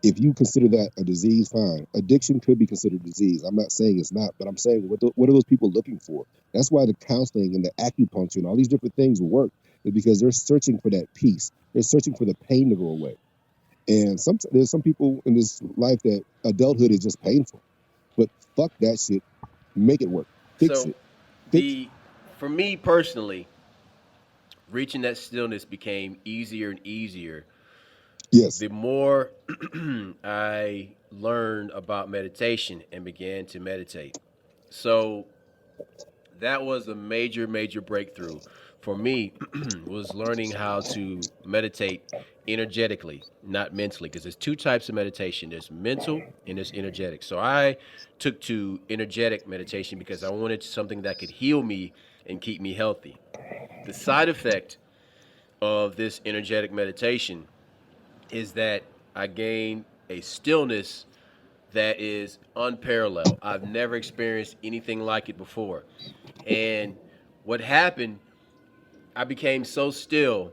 if you consider that a disease, fine. Addiction could be considered a disease. I'm not saying it's not, but I'm saying what are those people looking for? That's why the counseling and the acupuncture and all these different things work, is because they're searching for that peace. They're searching for the pain to go away. And there's some people in this life that adulthood is just painful. But fuck that shit. Make it work. Fix So it. Fix. the for me personally, reaching that stillness became easier and easier Yes. the more I learned about meditation and began to meditate. So that was a major, major breakthrough for me was learning how to meditate energetically, not mentally, because there's two types of meditation. There's mental and there's energetic. So I took to energetic meditation because I wanted something that could heal me and keep me healthy. The side effect of this energetic meditation is that I gained a stillness that is unparalleled. I've never experienced anything like it before. And what happened, I became so still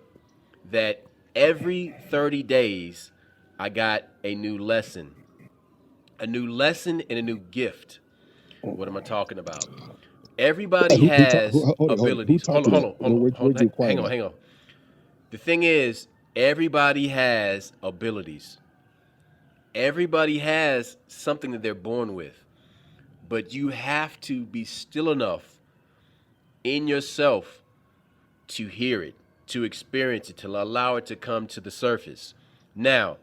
that every 30 days, I got a new lesson and a new gift. What am I talking about? Everybody Who taught? has Hold on. Who abilities. taught Hold you on, hold that? on, hold on, hold Where'd on. you acquire Hang on, that? hang on. The thing is, everybody has abilities. Everybody has something that they're born with, but you have to be still enough in yourself to hear it, to experience it, to allow it to come to the surface. Now,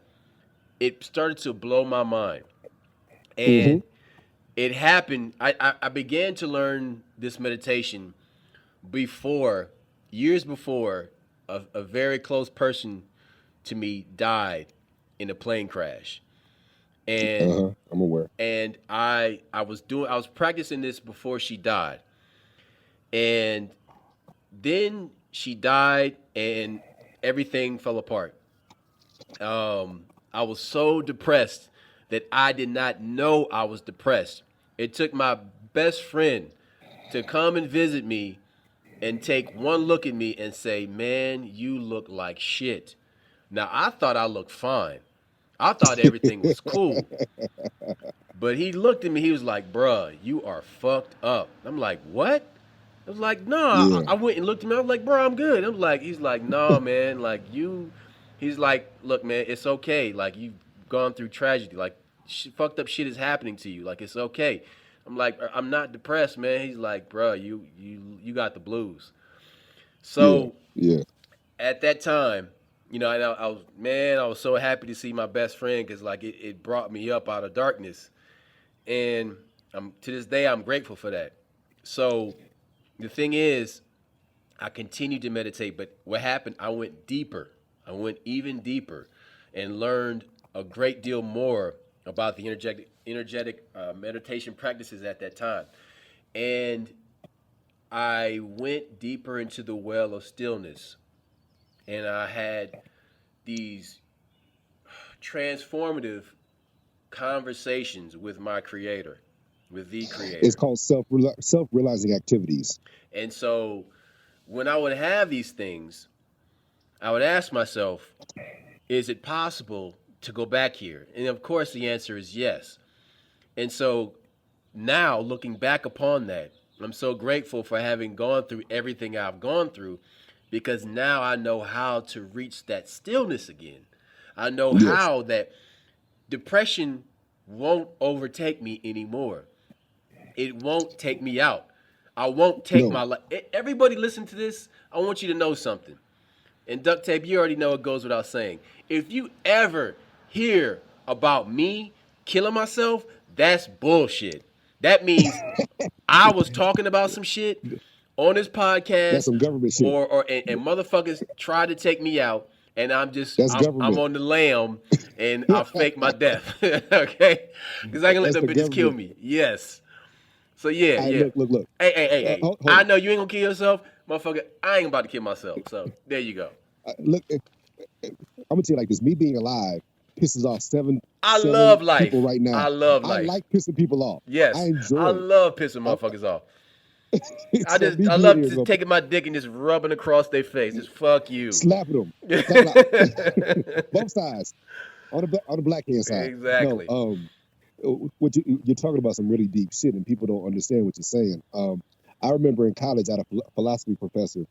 it started to blow my mind. Mm-hmm. And it happened, I began to learn this meditation before, years before, a very close person to me died in a plane crash. And I'm aware. I was practicing this before she died. And then she died and everything fell apart. I was so depressed that I did not know I was depressed. It took my best friend to come and visit me and take one look at me and say, "Man, you look like shit." Now, I thought I looked fine. I thought everything was cool. But he looked at me, he was like, "Bruh, you are fucked up." I'm like, "What?" I was like, "No." I, Yeah. I went and looked at me. I was like, "Bro, I'm good." I'm like, he's like, "No, man. Like you," he's like, "Look, man, it's okay. Like you've gone through tragedy. Like fucked up shit is happening to you. Like it's okay." I'm like, "I'm not depressed, man." He's like, "Bruh, you got the blues." Yeah. So Yeah. at that time, I was man, I was so happy to see my best friend because like it brought me up out of darkness, and to this day I'm grateful for that. So the thing is, I continued to meditate, but what happened? I went deeper. I went even deeper, and learned a great deal more about the energetic meditation practices at that time, and I went deeper into the well of stillness, and I had these transformative conversations with my creator, with the It's creator. called self realizing activities. And so when I would have these things, I would ask myself, is it possible to go back here? And of course, the answer is yes. And so now, looking back upon that, I'm so grateful for having gone through everything I've gone through because now I know how to reach that stillness again. I know Yes. how that depression won't overtake me anymore. It won't take me out. I won't take No. my life. Everybody listen to this. I want you to know something. And duct tape, you already know it goes without saying. If you ever hear about me killing myself, that's bullshit. That means I was talking about some shit on this That's podcast, some government shit. or motherfuckers tried to take me out, and That's I'm government. on the lam, and I fake my death, okay? Because I can let That's them the bitches kill government. me. Yes. So yeah, I yeah. look. Hey. Hold I on. know you ain't gonna kill yourself, motherfucker. I ain't about to kill myself. So there you go. Look. I'm gonna tell you like this. Me being alive pisses off I seven love people life. right now. I love I life. like pissing people off. I Yes, I enjoy it. love pissing I, motherfuckers off. so me I being love here is just gonna taking my dick and just rubbing across their face. Just fuck you. slapping them. Clap, clap. Both sides on the black hand side. No. Exactly. What you're talking about some really deep shit, and people don't understand what you're saying. I remember in college, I had a philosophy professor.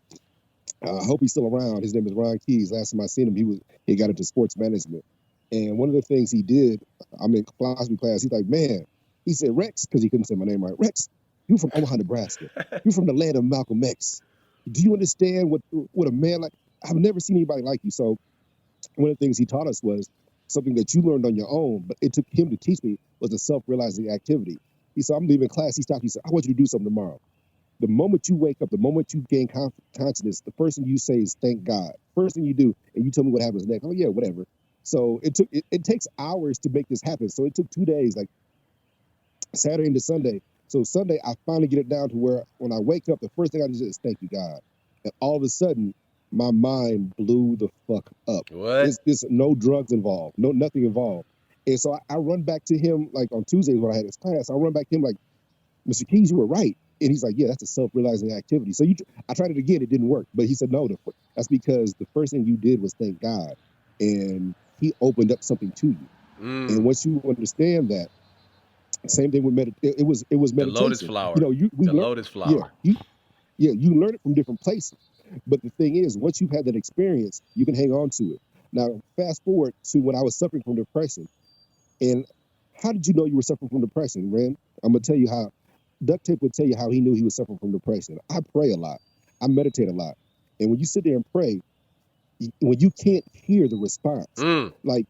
I hope he's still around. His name is Ron Keys. Last time I seen him, he got into sports management, and one of the things he did, I'm in philosophy class. He's like, man. He said, Rex, because he couldn't say my name right. Rex, you from Omaha, Nebraska. You're from the land of Malcolm X. Do you understand what a man like? I've never seen anybody like you. So one of the things he taught us was something that you learned on your own, but it took him to teach me was a self-realizing activity. He said, I'm leaving class. He stopped. He said, I want you to do something tomorrow. The moment you wake up, the moment you gain consciousness, the first thing you say is thank God. First thing you do, and you tell me what happens next. Oh yeah, whatever. So it takes hours to make this happen. So it took 2 days, like Saturday into Sunday. So Sunday, I finally get it down to where when I wake up, the first thing I do is thank you, God. And all of a sudden, my mind blew the fuck up. What? It's no drugs involved, no nothing involved. And so I run back to him like on Tuesdays when I had his class. I run back to him like, Mr. Keys, you were right. And he's like, yeah, that's a self-realizing activity. So I tried it again, it didn't work. But he said, no, that's because the first thing you did was thank God, and He opened up something to you. And once you understand that, same thing with it was The lotus meditation. You flower. know, we The learn, lotus yeah, flower. you learn it from different places. But the thing is, once you've had that experience, you can hang on to it. Now, fast forward to when I was suffering from depression. And how did you know you were suffering from depression, Ren? I'm gonna tell you how. Duct Tape would tell you how he knew he was suffering from depression. I pray a lot. I meditate a lot. And when you sit there and pray, when you can't hear the response, Mm. like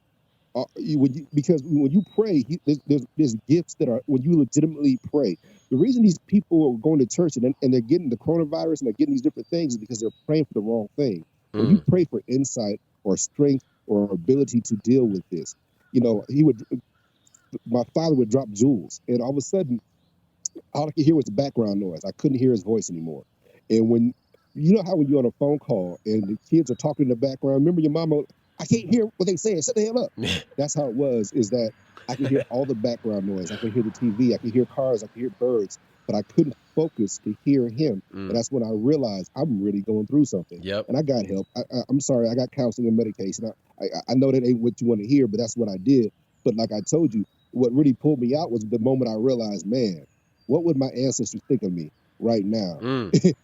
because when you pray, there's gifts that are when you legitimately pray. The reason these people are going to church and they're getting the coronavirus and they're getting these different things is because they're praying for the wrong thing. When you Mm. pray for insight or strength or ability to deal with this, my father would drop jewels, and all of a sudden all I could hear was the background noise. I couldn't hear his voice anymore. And when you know how when you're on a phone call and the kids are talking in the background, remember your mama, I can't hear what they saying. Shut the hell up. That's how it was, is that I could hear all the background noise. I could hear the TV, I could hear cars, I could hear birds, but I couldn't focus to hear him. And Mm. that's when I realized I'm really going through something. Yep. And I got help. I'm sorry, I got counseling and medication. I know that ain't what you want to hear, but that's what I did. But like I told you, what really pulled me out was the moment I realized, man, what would my ancestors think of me right now? Mm.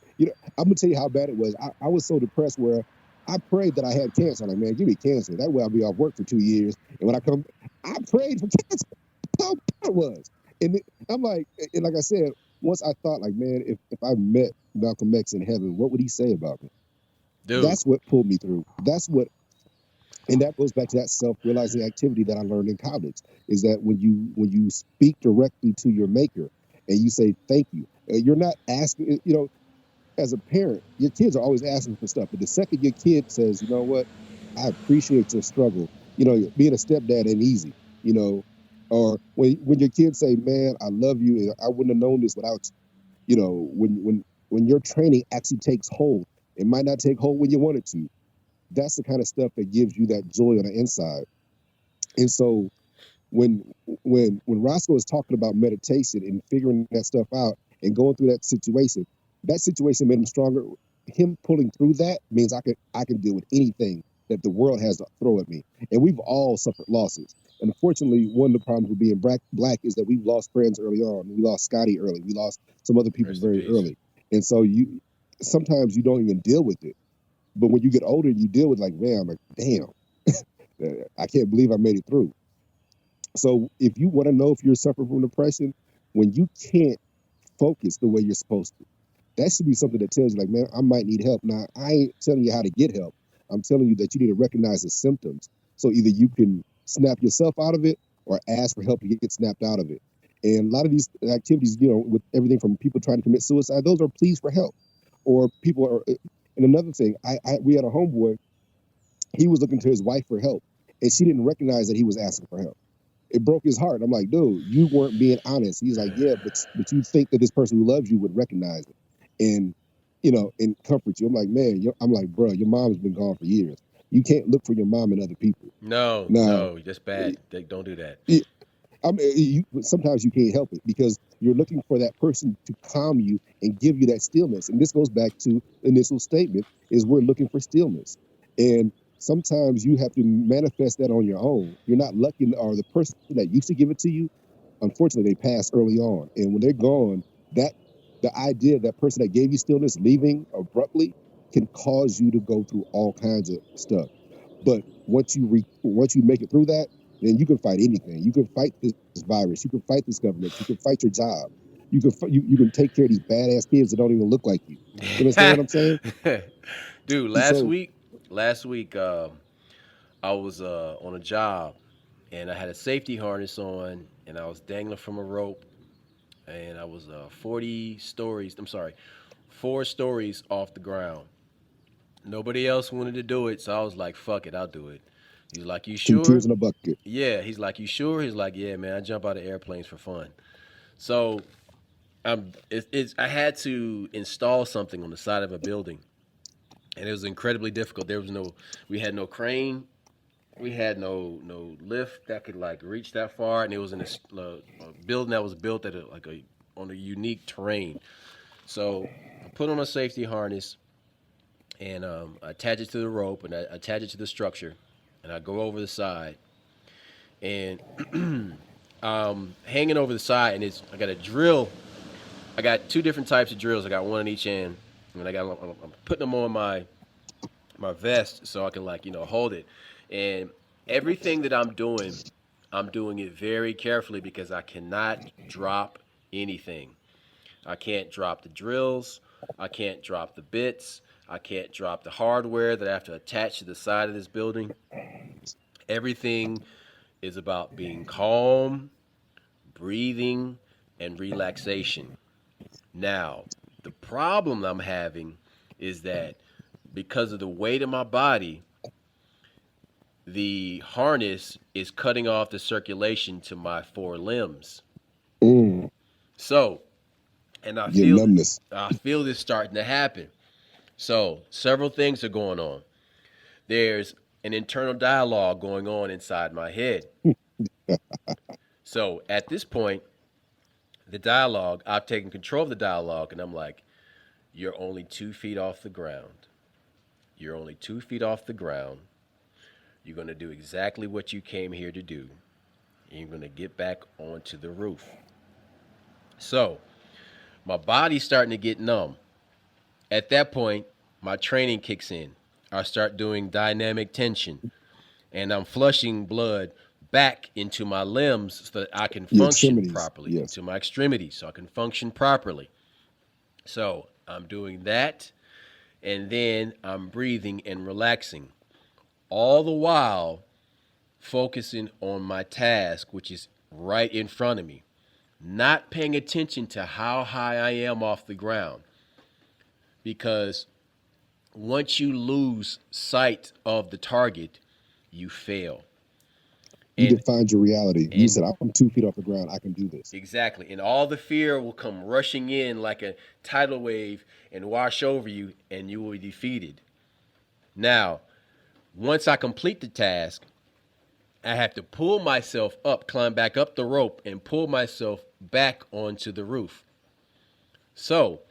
I'm gonna tell you how bad it was. I was so depressed where I prayed that I had cancer. I'm like, man, give me cancer. That way I'll be off work for 2 years. And when I come, I prayed for cancer. How bad it was. I'm like, and like I said, once I thought, like, man, if I met Malcolm X in heaven, what would he say about me? Dude. That's what pulled me through. And that goes back to that self-realizing activity that I learned in college, is that when you speak directly to your maker and you say thank you, you're not asking, as a parent, your kids are always asking for stuff, but the second your kid says, you know what, I appreciate your struggle, being a stepdad ain't easy, you know or when your kids say, man, I love you and I wouldn't have known this without you, when your training actually takes hold. It might not take hold when you want it to. That's the kind of stuff that gives you that joy on the inside. And so when when Roscoe is talking about meditation and figuring that stuff out and going through that situation made him stronger. Him pulling through that means I can deal with anything that the world has to throw at me. And we've all suffered losses. And unfortunately, one of the problems with being black is that we've lost friends early on. We lost Scotty early. We lost some other people Rest in very peace. early. And so you sometimes you don't even deal with it. But when you get older, you deal with like, man, I'm like, damn, I can't believe I made it through. So if you want to know if you're suffering from depression, when you can't focus the way you're supposed to, that should be something that tells you, like, man, I might need help. Now, I ain't telling you how to get help. I'm telling you that you need to recognize the symptoms. So either you can snap yourself out of it or ask for help to get snapped out of it. And a lot of these activities, with everything from people trying to commit suicide, those are pleas for help. Or people are, and another thing, we had a homeboy, he was looking to his wife for help, and she didn't recognize that he was asking for help. It broke his heart. I'm like, dude, you weren't being honest. He's like, yeah, but you think that this person who loves you would recognize it and and comfort you. I'm like, man, I'm like, bro, your mom's been gone for years. You can't look for your mom in other people. No, Now, no, that's bad. Don't do that. I mean, sometimes you can't help it because you're looking for that person to calm you and give you that stillness. And this goes back to the initial statement: is we're looking for stillness, and sometimes you have to manifest that on your own. You're not lucky, or the person that used to give it to you, unfortunately, they pass early on, and when they're gone, that the idea that person that gave you stillness leaving abruptly can cause you to go through all kinds of stuff. But once you make it through that, then you can fight anything. You can fight this virus. You can fight this government. You can fight your job. You can take care of these badass kids that don't even look like you. You understand what I'm saying? Dude, So last week, I was on a job and I had a safety harness on and I was dangling from a rope and I was 40 stories, I'm sorry, 4 stories off the ground. Nobody else wanted to do it, so I was like, fuck it, I'll do it. He's like, you two sure? tears in a bucket. Yeah, he's like, you sure? He's like, yeah, man, I jump out of airplanes for fun. So I had to install something on the side of a building, and it was incredibly difficult. We had no crane, we had no lift that could like reach that far, and it was in a building that was built at a on a unique terrain. So I put on a safety harness and I attach it to the rope and I attach it to the structure, and I go over the side and hanging over the side, and it's I got a drill. I got two different types of drills. I got one on each end, and I'm putting them on my vest so I can like hold it. And everything that I'm doing it very carefully because I cannot drop anything. I can't drop the drills. I can't drop the bits. I can't drop the hardware that I have to attach to the side of this building. Everything is about being calm, breathing, and relaxation. Now, the problem I'm having is that because of the weight of my body, the harness is cutting off the circulation to my four limbs. Mm, So, and get numbness. I feel this starting to happen. So, several things are going on. There's an internal dialogue going on inside my head. So, at this point, the dialogue, I've taken control of the dialogue and I'm like, you're only 2 feet off the ground. You're only 2 feet off the ground. You're going to do exactly what you came here to do. And you're going to get back onto the roof. So, my body's starting to get numb. At that point, my training kicks in. I start doing dynamic tension, and I'm flushing blood back into my limbs so that I can Your function extremities. properly, Yes. into my extremities, so I can function properly. So, I'm doing that, and then I'm breathing and relaxing. All the while, focusing on my task, which is right in front of me, not paying attention to how high I am off the ground. Because once you lose sight of the target, you fail. You And defined your reality. You and said, I'm 2 feet off the ground. I can do this. exactly, and all the fear will come rushing in like a tidal wave and wash over you, and you will be defeated. Now, once I complete the task, I have to pull myself up, climb back up the rope, and pull myself back onto the roof. So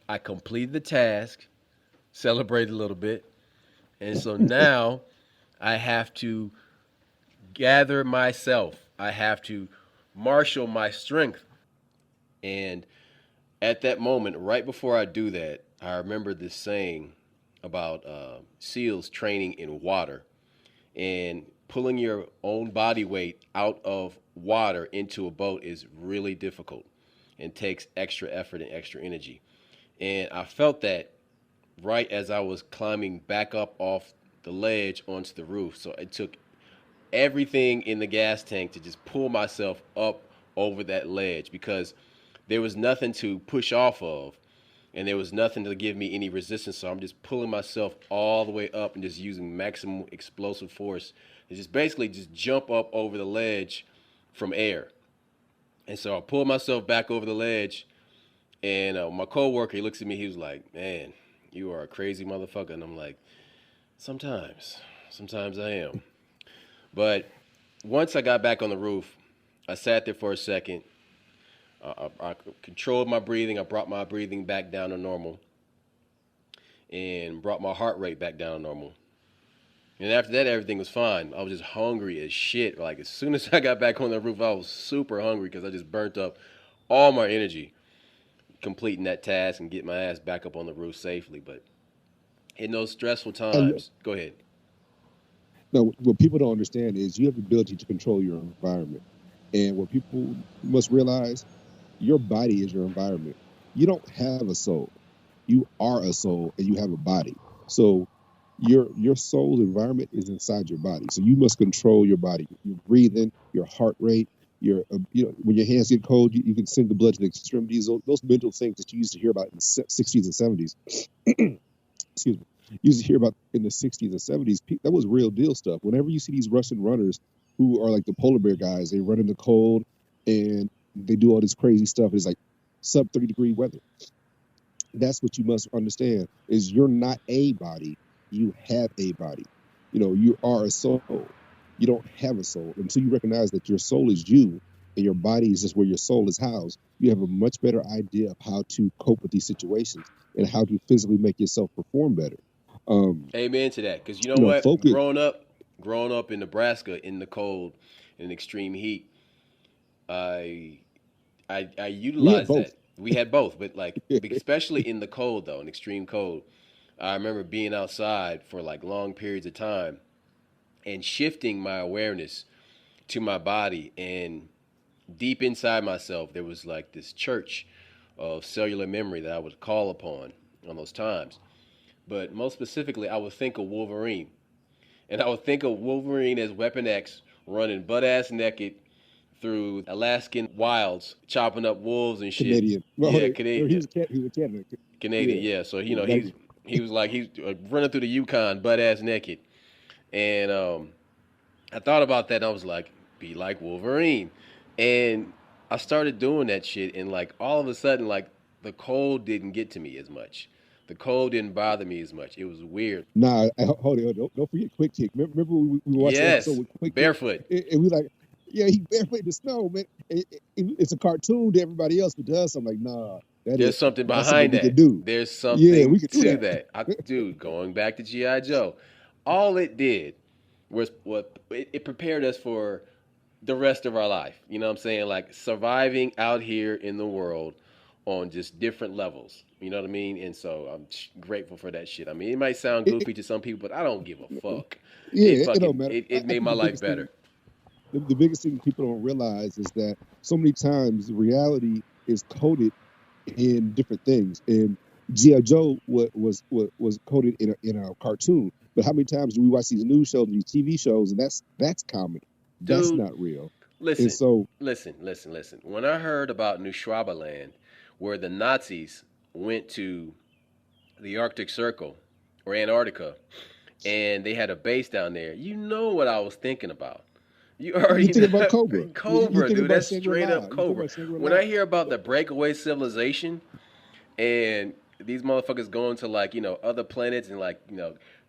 I completed the task, celebrated a little bit, and so now I have to gather myself. I have to marshal my strength. And at that moment, right before I do that, I remember this saying about SEALs training in water. And pulling your own body weight out of water into a boat is really difficult and takes extra effort and extra energy. And I felt that right as I was climbing back up off the ledge onto the roof. So it took everything in the gas tank to just pull myself up over that ledge because there was nothing to push off of and there was nothing to give me any resistance. So I'm just pulling myself all the way up and just using maximum explosive force to just basically just jump up over the ledge from air. And so I pulled myself back over the ledge, and my coworker, he looks at me, he was like, "Man, you are a crazy motherfucker." And I'm like, sometimes I am. But once I got back on the roof, I sat there for a second. I controlled my breathing. I brought my breathing back down to normal and brought my heart rate back down to normal. And after that, everything was fine. I was just hungry as shit. Like, as soon as I got back on the roof, I was super hungry because I just burnt up all my energy completing that task and getting my ass back up on the roof safely. But in those stressful And times, go ahead. Now, what people don't understand is you have the ability to control your environment. And what people must realize, your body is your environment. You don't have a soul. You are a soul and you have a body. So your soul's environment is inside your body. So you must control your body, your breathing, your heart rate, your when your hands get cold, you can send the blood to the extremities. Those mental things that you used to hear about in the 60s and 70s. Excuse me. You used to hear about in the 60s and 70s. That was real deal stuff. Whenever you see these Russian runners who are like the polar bear guys, they run in the cold and they do all this crazy stuff. It's like sub 30-degree weather. That's what you must understand is you're not a body, you have a body. You are a soul. You don't have a soul. Until you recognize that your soul is you and your body is just where your soul is housed, you have a much better idea of how to cope with these situations and how to physically make yourself perform better. um Amen to that. Because you know what? Focus. Growing up in Nebraska in the cold and extreme heat, I I We had utilized both. that. We had both, but like especially in the cold though, in extreme cold, I remember being outside for like long periods of time and shifting my awareness to my body, and deep inside myself there was like this church of cellular memory that I would call upon on those times. But most specifically, I would think of Wolverine, and I would think of Wolverine as Weapon X running butt ass naked through Alaskan wilds, chopping up wolves and shit. Canadian. Well, hold Yeah, on. He Canadian. was a cat. He was a Canada. Canadian, Yeah. yeah. So Yeah, he was like he's running through the Yukon butt ass naked, and I thought about that and I was like, be like Wolverine, and I started doing that shit, and like all of a sudden, like the cold didn't get to me as much. The cold didn't bother me as much. It was weird. Nah, hold on. Don't forget Quick Kick. Remember we watched the episode Yes, with Quick Kick, barefoot. and we like, yeah, he barefoot in the snow, man. It's a cartoon to everybody else, but to us, I'm like, nah, There's something that's something behind we could that. do. There's Yeah, something we could do to that. that. Dude, going back to GI Joe, all it did was what it prepared us for the rest of our life. You know what I'm saying? Like surviving out here in the world on just different levels. You know what I mean? And so I'm grateful for that shit. I mean, it might sound It, goofy to some people, but I don't give a fuck. yeah, it don't matter. It I made think my the life biggest thing better. the biggest thing people don't realize is that so many times reality is coded in different things. And G.I. Joe was coded in a cartoon. But how many times do we watch these news shows, these TV shows, and that's comedy. That's Dude, not real. And listen, so listen. When I heard about New Schwaberland, where the Nazis went to the Arctic Circle or Antarctica and they had a base down there, you know what I was thinking about. You you're already thinking about know. Cobra. You're Cobra, thinking dude. about That's straight Shangri-La. up You're talking Cobra. about When I Shangri-La. hear about the breakaway civilization and these motherfuckers going to like, other planets and like,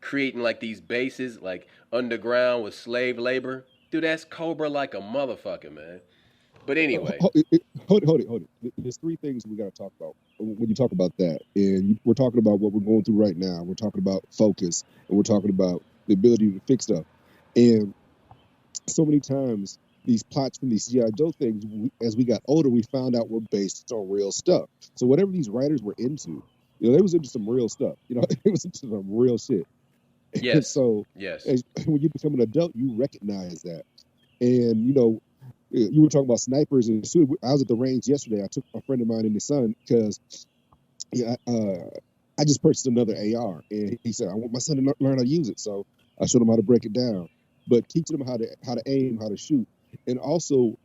creating like these bases like underground with slave labor, dude, that's Cobra like a motherfucker, man. But anyway, Hold it. There's three things we got to talk about when you talk about that. And we're talking about what we're going through right now. We're talking about focus, and we're talking about the ability to fix stuff. And so many times, these plots from these GI Joe things, as we got older, we found out were based on real stuff. So whatever these writers were into, they was into some real stuff. It was into some real shit. And yes, so, yes. when you become an adult, you recognize that. And you were talking about snipers and shooting. I was at the range yesterday. I took a friend of mine and his son because yeah, I just purchased another AR, and he said I want my son to learn how to use it. So I showed him how to break it down, but teaching them how to aim, how to shoot, and also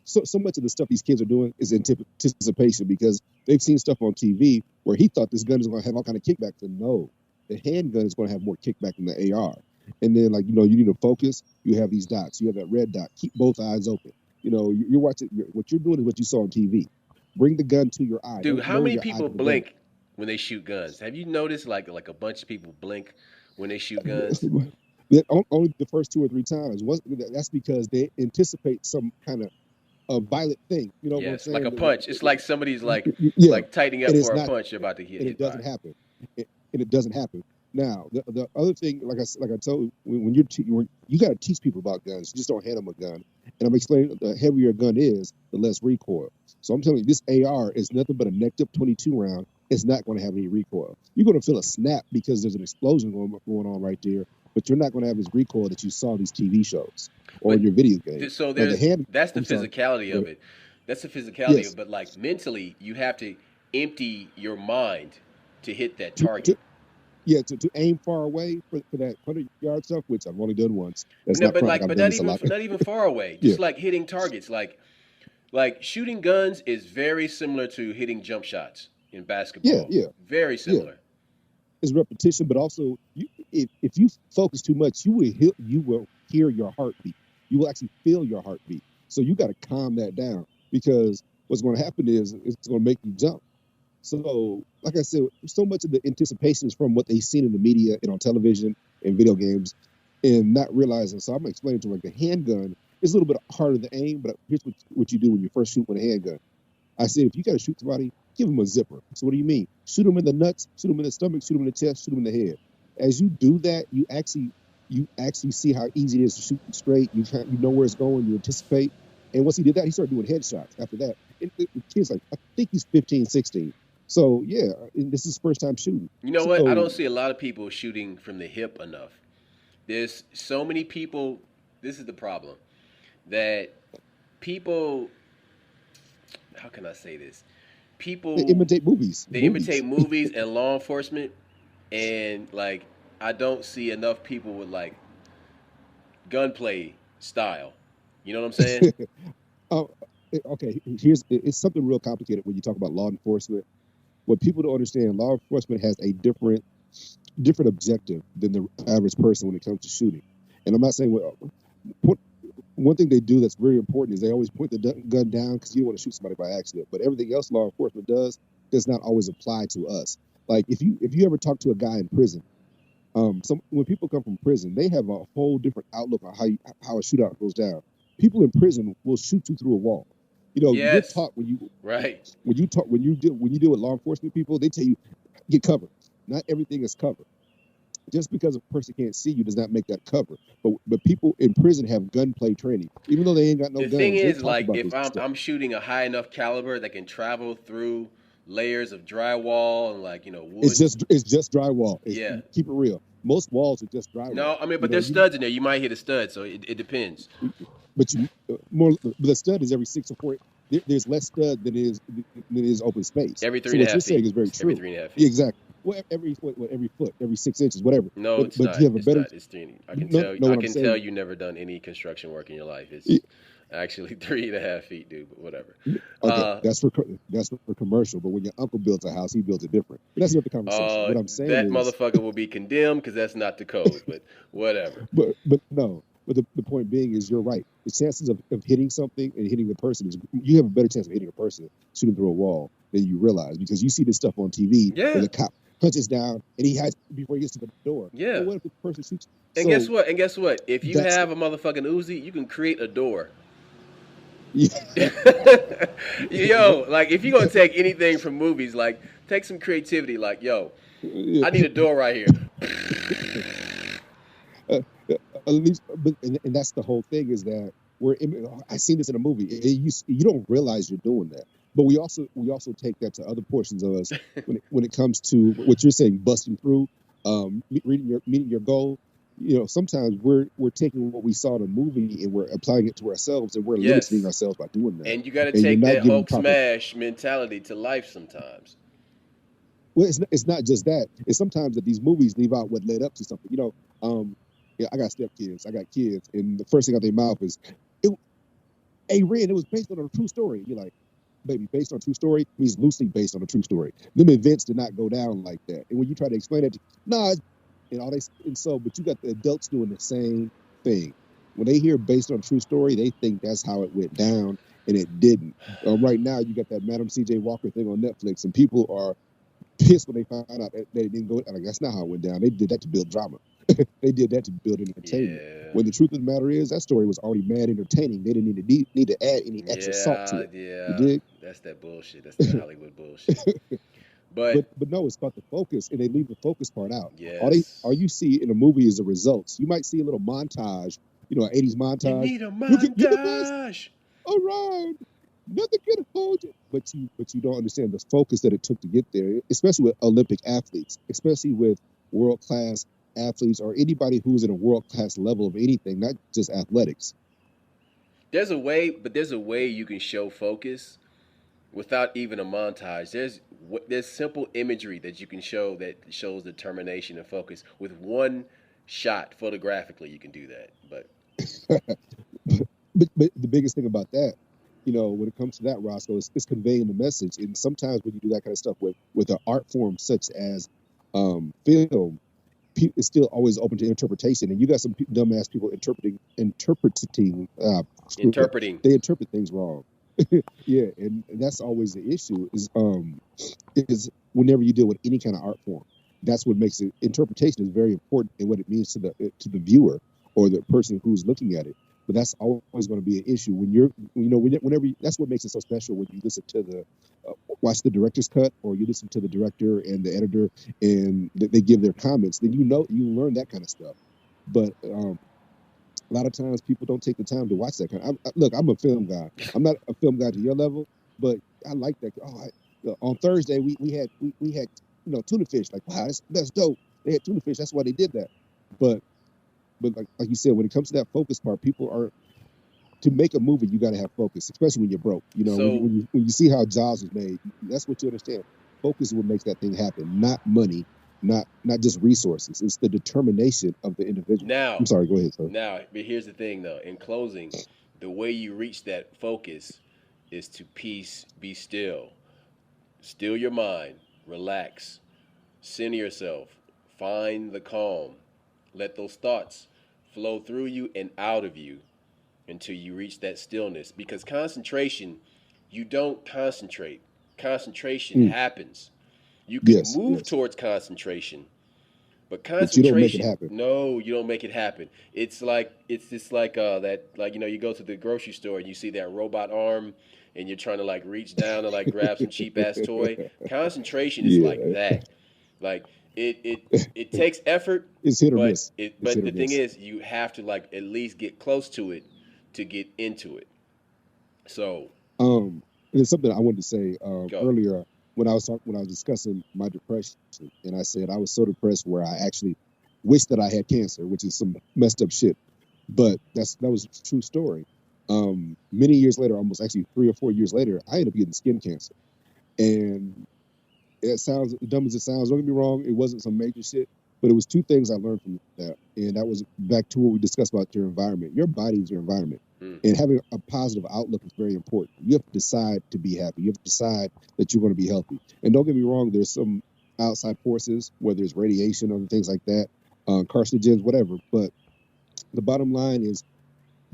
so much of the stuff these kids are doing is anticipation because they've seen stuff on TV where he thought this gun is going to have all kind of kickbacks, and no, the handgun is going to have more kickback than the AR. And then you need to focus. You have these dots. You have that red dot. Keep both eyes open. You're watching. What you're doing is what you saw on TV. Bring the gun to your eye. Dude, Don't how lower many your eye people to the gun. blink when they shoot guns? Have you noticed like a bunch of people blink when they shoot guns? Only the first two or three times. That's because they anticipate some kind of a violent thing. You know what I'm Yes, like a saying? punch. It's like somebody's Yeah, like tightening and up it's for a not, punch you're about to get and it hit by. doesn't happen. And it doesn't happen. Now, the other thing, like I told you, when you're you got to teach people about guns. You just don't hand them a gun. And I'm explaining the heavier a gun is, the less recoil. So I'm telling you, this AR is nothing but a necked up 22 round. It's not going to have any recoil. You're going to feel a snap because there's an explosion going on right there, but you're not going to have this recoil that you saw in these TV shows or in But your video games. so Now the there's hand, that's the I'm sorry, physicality go of ahead. it. That's the physicality of Yes, it. But like mentally, you have to empty your mind to hit that to target. yeah to aim far away for that 100 yard stuff, which I've only done once. That's not front like I've But done this a lot. not even far away. Yeah, Just like hitting targets. Like shooting guns is very similar to hitting jump shots in yeah, basketball. yeah, Very yeah. similar. It's repetition, but also if you focus too much, you will hear your heartbeat. You will actually feel your heartbeat. So you got to calm that down because what's going to happen is it's going to make you jump. So, like I said, so much of the anticipation is from what they've seen in the media and on television and video games, and not realizing. So I'm gonna explain to them, like the handgun is a little bit harder to aim, but here's what you do when you first shoot with a handgun. I said, if you got to shoot somebody, give them a zipper. So what do you mean? Shoot them in the nuts, shoot them in the stomach, shoot them in the chest, shoot them in the head. As you do that, you actually see how easy it is to shoot straight. You know where it's going. You anticipate. And once he did that, he started doing headshots. After that, the kid's like, I think he's 15, 16. So yeah, and this is his first time shooting. You know what? I So don't see a lot of people shooting from the hip enough. There's so many people. This is the problem that people. How can I say this? they People imitate movies. they imitate movies and law enforcement, and like I don't see enough people with like gunplay style. You know what I'm saying? Oh, okay. It's something real complicated when you talk about law enforcement. What people don't understand, law enforcement has a different objective than the average person when it comes to shooting. And I'm not saying one thing they do that's very important is they always point the gun down because you don't want to shoot somebody by accident. But everything else law enforcement does not always apply to us. Like if you ever talk to a guy in prison, when people come from prison, they have a whole different outlook on how a shootout goes down. People in prison will shoot you through a wall. You're Yes. taught Right. when you deal with law enforcement people, they tell you get covered. Not everything is covered. Just because a person can't see you does not make that cover. But people in prison have gunplay training, even though they ain't got no The thing guns. They is, talk like, about if this stuff. I'm shooting a high enough caliber that can travel through layers of drywall and like It's wood. just drywall. Yeah. Keep it real. Most walls are just drywall. No, I mean, You but know there's you studs in there. You might hit a stud, so it depends. but you more but the stud is every 6 or 4. There's less stud than is open space. Every three So and a what you're half saying feet. is very Every true. 3.5 feet. Yeah, exactly. Well, every foot, every 6 inches, whatever. No, But it's but not. you have a It's better. not. It's three. No, know I what I'm can tell saying. you never done any construction work in your life. Yeah, It's actually 3.5 feet, dude. But whatever. okay, Uh, that's for commercial. But when your uncle builds a house, he builds it different. But that's another conversation. What I'm saying that is, motherfucker will be condemned because that's not the code. But whatever. but no. But the point being is, you're right. The chances of hitting something and hitting the person is you have a better chance of hitting a person shooting through a wall than you realize because you see this stuff on TV where Yeah. the cop punches down and he hides before he gets to the door. But Yeah. what if the person shoots? And guess So what? And guess what? If you that's have a motherfucking Uzi, you can create a door. yeah, Yo, like if you're gonna take anything from movies, like take some creativity. Like, yo, yeah. I need a door right here. Uh, at least, and that's the whole thing is that I seen this in a movie. You don't realize you're doing that, but we also take that to other portions of us when it comes to what you're saying, busting through, meeting your goal. Sometimes we're taking what we saw in a movie and we're applying it to ourselves, and we're limiting Yes, ourselves by doing that, and you got to and you're take not that giving Hulk proper. smash mentality to life sometimes. Well, it's not just that. It's sometimes that these movies leave out what led up to something. Yeah, I got stepkids, I got kids, and the first thing out their mouth is, it, "Hey, Ren, it was based on a true story." You're like, "Baby, based on a true story means loosely based on a true story. Them events did not go down like that." And when you try to explain it, nah, but you got the adults doing the same thing. When they hear based on a true story, they think that's how it went down, and it didn't. Right now, you got that Madam C.J. Walker thing on Netflix, and people are pissed when they found out that it didn't go. Like, that's not how it went down. They did that to build drama. They did that to build entertainment. Yeah, When the truth of the matter is, that story was already mad entertaining. They didn't need to add any extra salt to yeah, it. You yeah. dig? That's that bullshit. That's that Hollywood bullshit. But But no, it's about the focus, and they leave the focus part out. All yes, you see in a movie is the results. You might see a little montage, an '80s you montage. need a You're the best. montage. All right, nothing can hold you. But you don't understand the focus that it took to get there, especially with Olympic athletes, especially with world class. athletes or anybody who's in a world class level of anything, not just athletics. there's a way you can show focus without even a montage. There's simple imagery that you can show that shows determination and focus with one shot photographically. You can do that, but But the biggest thing about that, when it comes to that, Roscoe, is conveying the message. And sometimes when you do that kind of stuff with an art form such as film, it's still always open to interpretation. And you got some dumbass people interpreting. Screw it. interpreting. They interpret things wrong. Yeah, and that's always the issue. Is whenever you deal with any kind of art form, that's what makes it. Interpretation is very important in what it means to the viewer or the person who's looking at it. But that's always going to be an issue when whenever that's what makes it so special when you listen to the watch the director's cut, or you listen to the director and the editor and they give their comments. Then you learn that kind of stuff. But a lot of times people don't take the time to watch that kind of. Look, I'm a film guy. I'm not a film guy to your level, but I like that. On Thursday we had tuna fish. Like, wow, that's dope. They had tuna fish. That's why they did that. But like you said, when it comes to that focus part, people are to make a movie. You got to have focus, especially when you're broke. So When you see how Jaws was made, that's what you understand. Focus is what makes that thing happen, not money, not just resources. It's the determination of the individual. now, I'm sorry. Go ahead, sir. but here's the thing though. In closing, the way you reach that focus is to peace, be still, still your mind, relax, center yourself, find the calm, let those thoughts flow through you and out of you until you reach that stillness. Because concentration, you don't concentrate. Concentration Mm, happens. You can yes, move yes, towards concentration, but but you don't make it concentration, happen. no, you don't make it happen. It's just like that, like you go to the grocery store and you see that robot arm and you're trying to like reach down and like grab some cheap ass toy. Concentration is like Yeah, that. Like it takes effort, it's hit or but miss. it It's but hit the or thing miss. is you have to like at least get close to it to get into it. So And it's something I wanted to say go. earlier when I was discussing my depression, and I said I was so depressed where I actually wished that I had cancer, which is some messed up shit. But that was a true story. Many years later, almost actually 3 or 4 years later, I ended up getting skin cancer, and it sounds dumb as it sounds. Don't get me wrong; it wasn't some major shit, but it was two things I learned from that, and that was back to what we discussed about your environment. Your body is your environment, Mm. and having a positive outlook is very important. You have to decide to be happy. You have to decide that you're going to be healthy. And don't get me wrong; there's some outside forces, whether it's radiation or things like that, carcinogens, whatever. But the bottom line is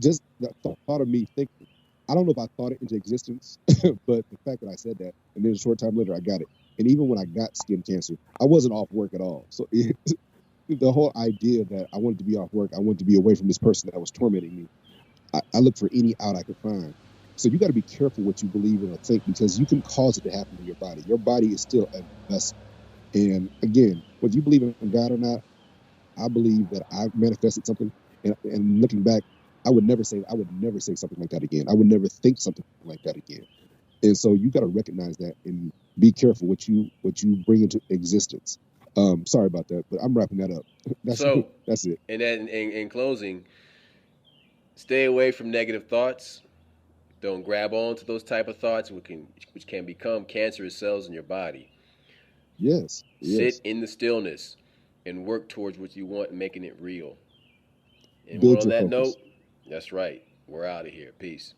just the thought of me thinking. I don't know if I thought it into existence, but the fact that I said that, and then a short time later, I got it. And even when I got skin cancer, I wasn't off work at all. So the whole idea that I wanted to be off work, I wanted to be away from this person that was tormenting me, I looked for any out I could find. So you got to be careful what you believe in or think, because you can cause it to happen to your body. Your body is still a vessel. And again, whether you believe in God or not, I believe that I manifested something. And looking back, I would never say something like that again. I would never think something like that again. And so you got to recognize that and be careful what you bring into existence. Sorry about that, but I'm wrapping that up. That's So, that's it. and then in closing, stay away from negative thoughts. Don't grab on to those type of thoughts, which can become cancerous cells in your body. Yes, Sit yes. in the stillness and work towards what you want, making it real. And we're Build on your that note. focus. That's right. We're out of here. Peace.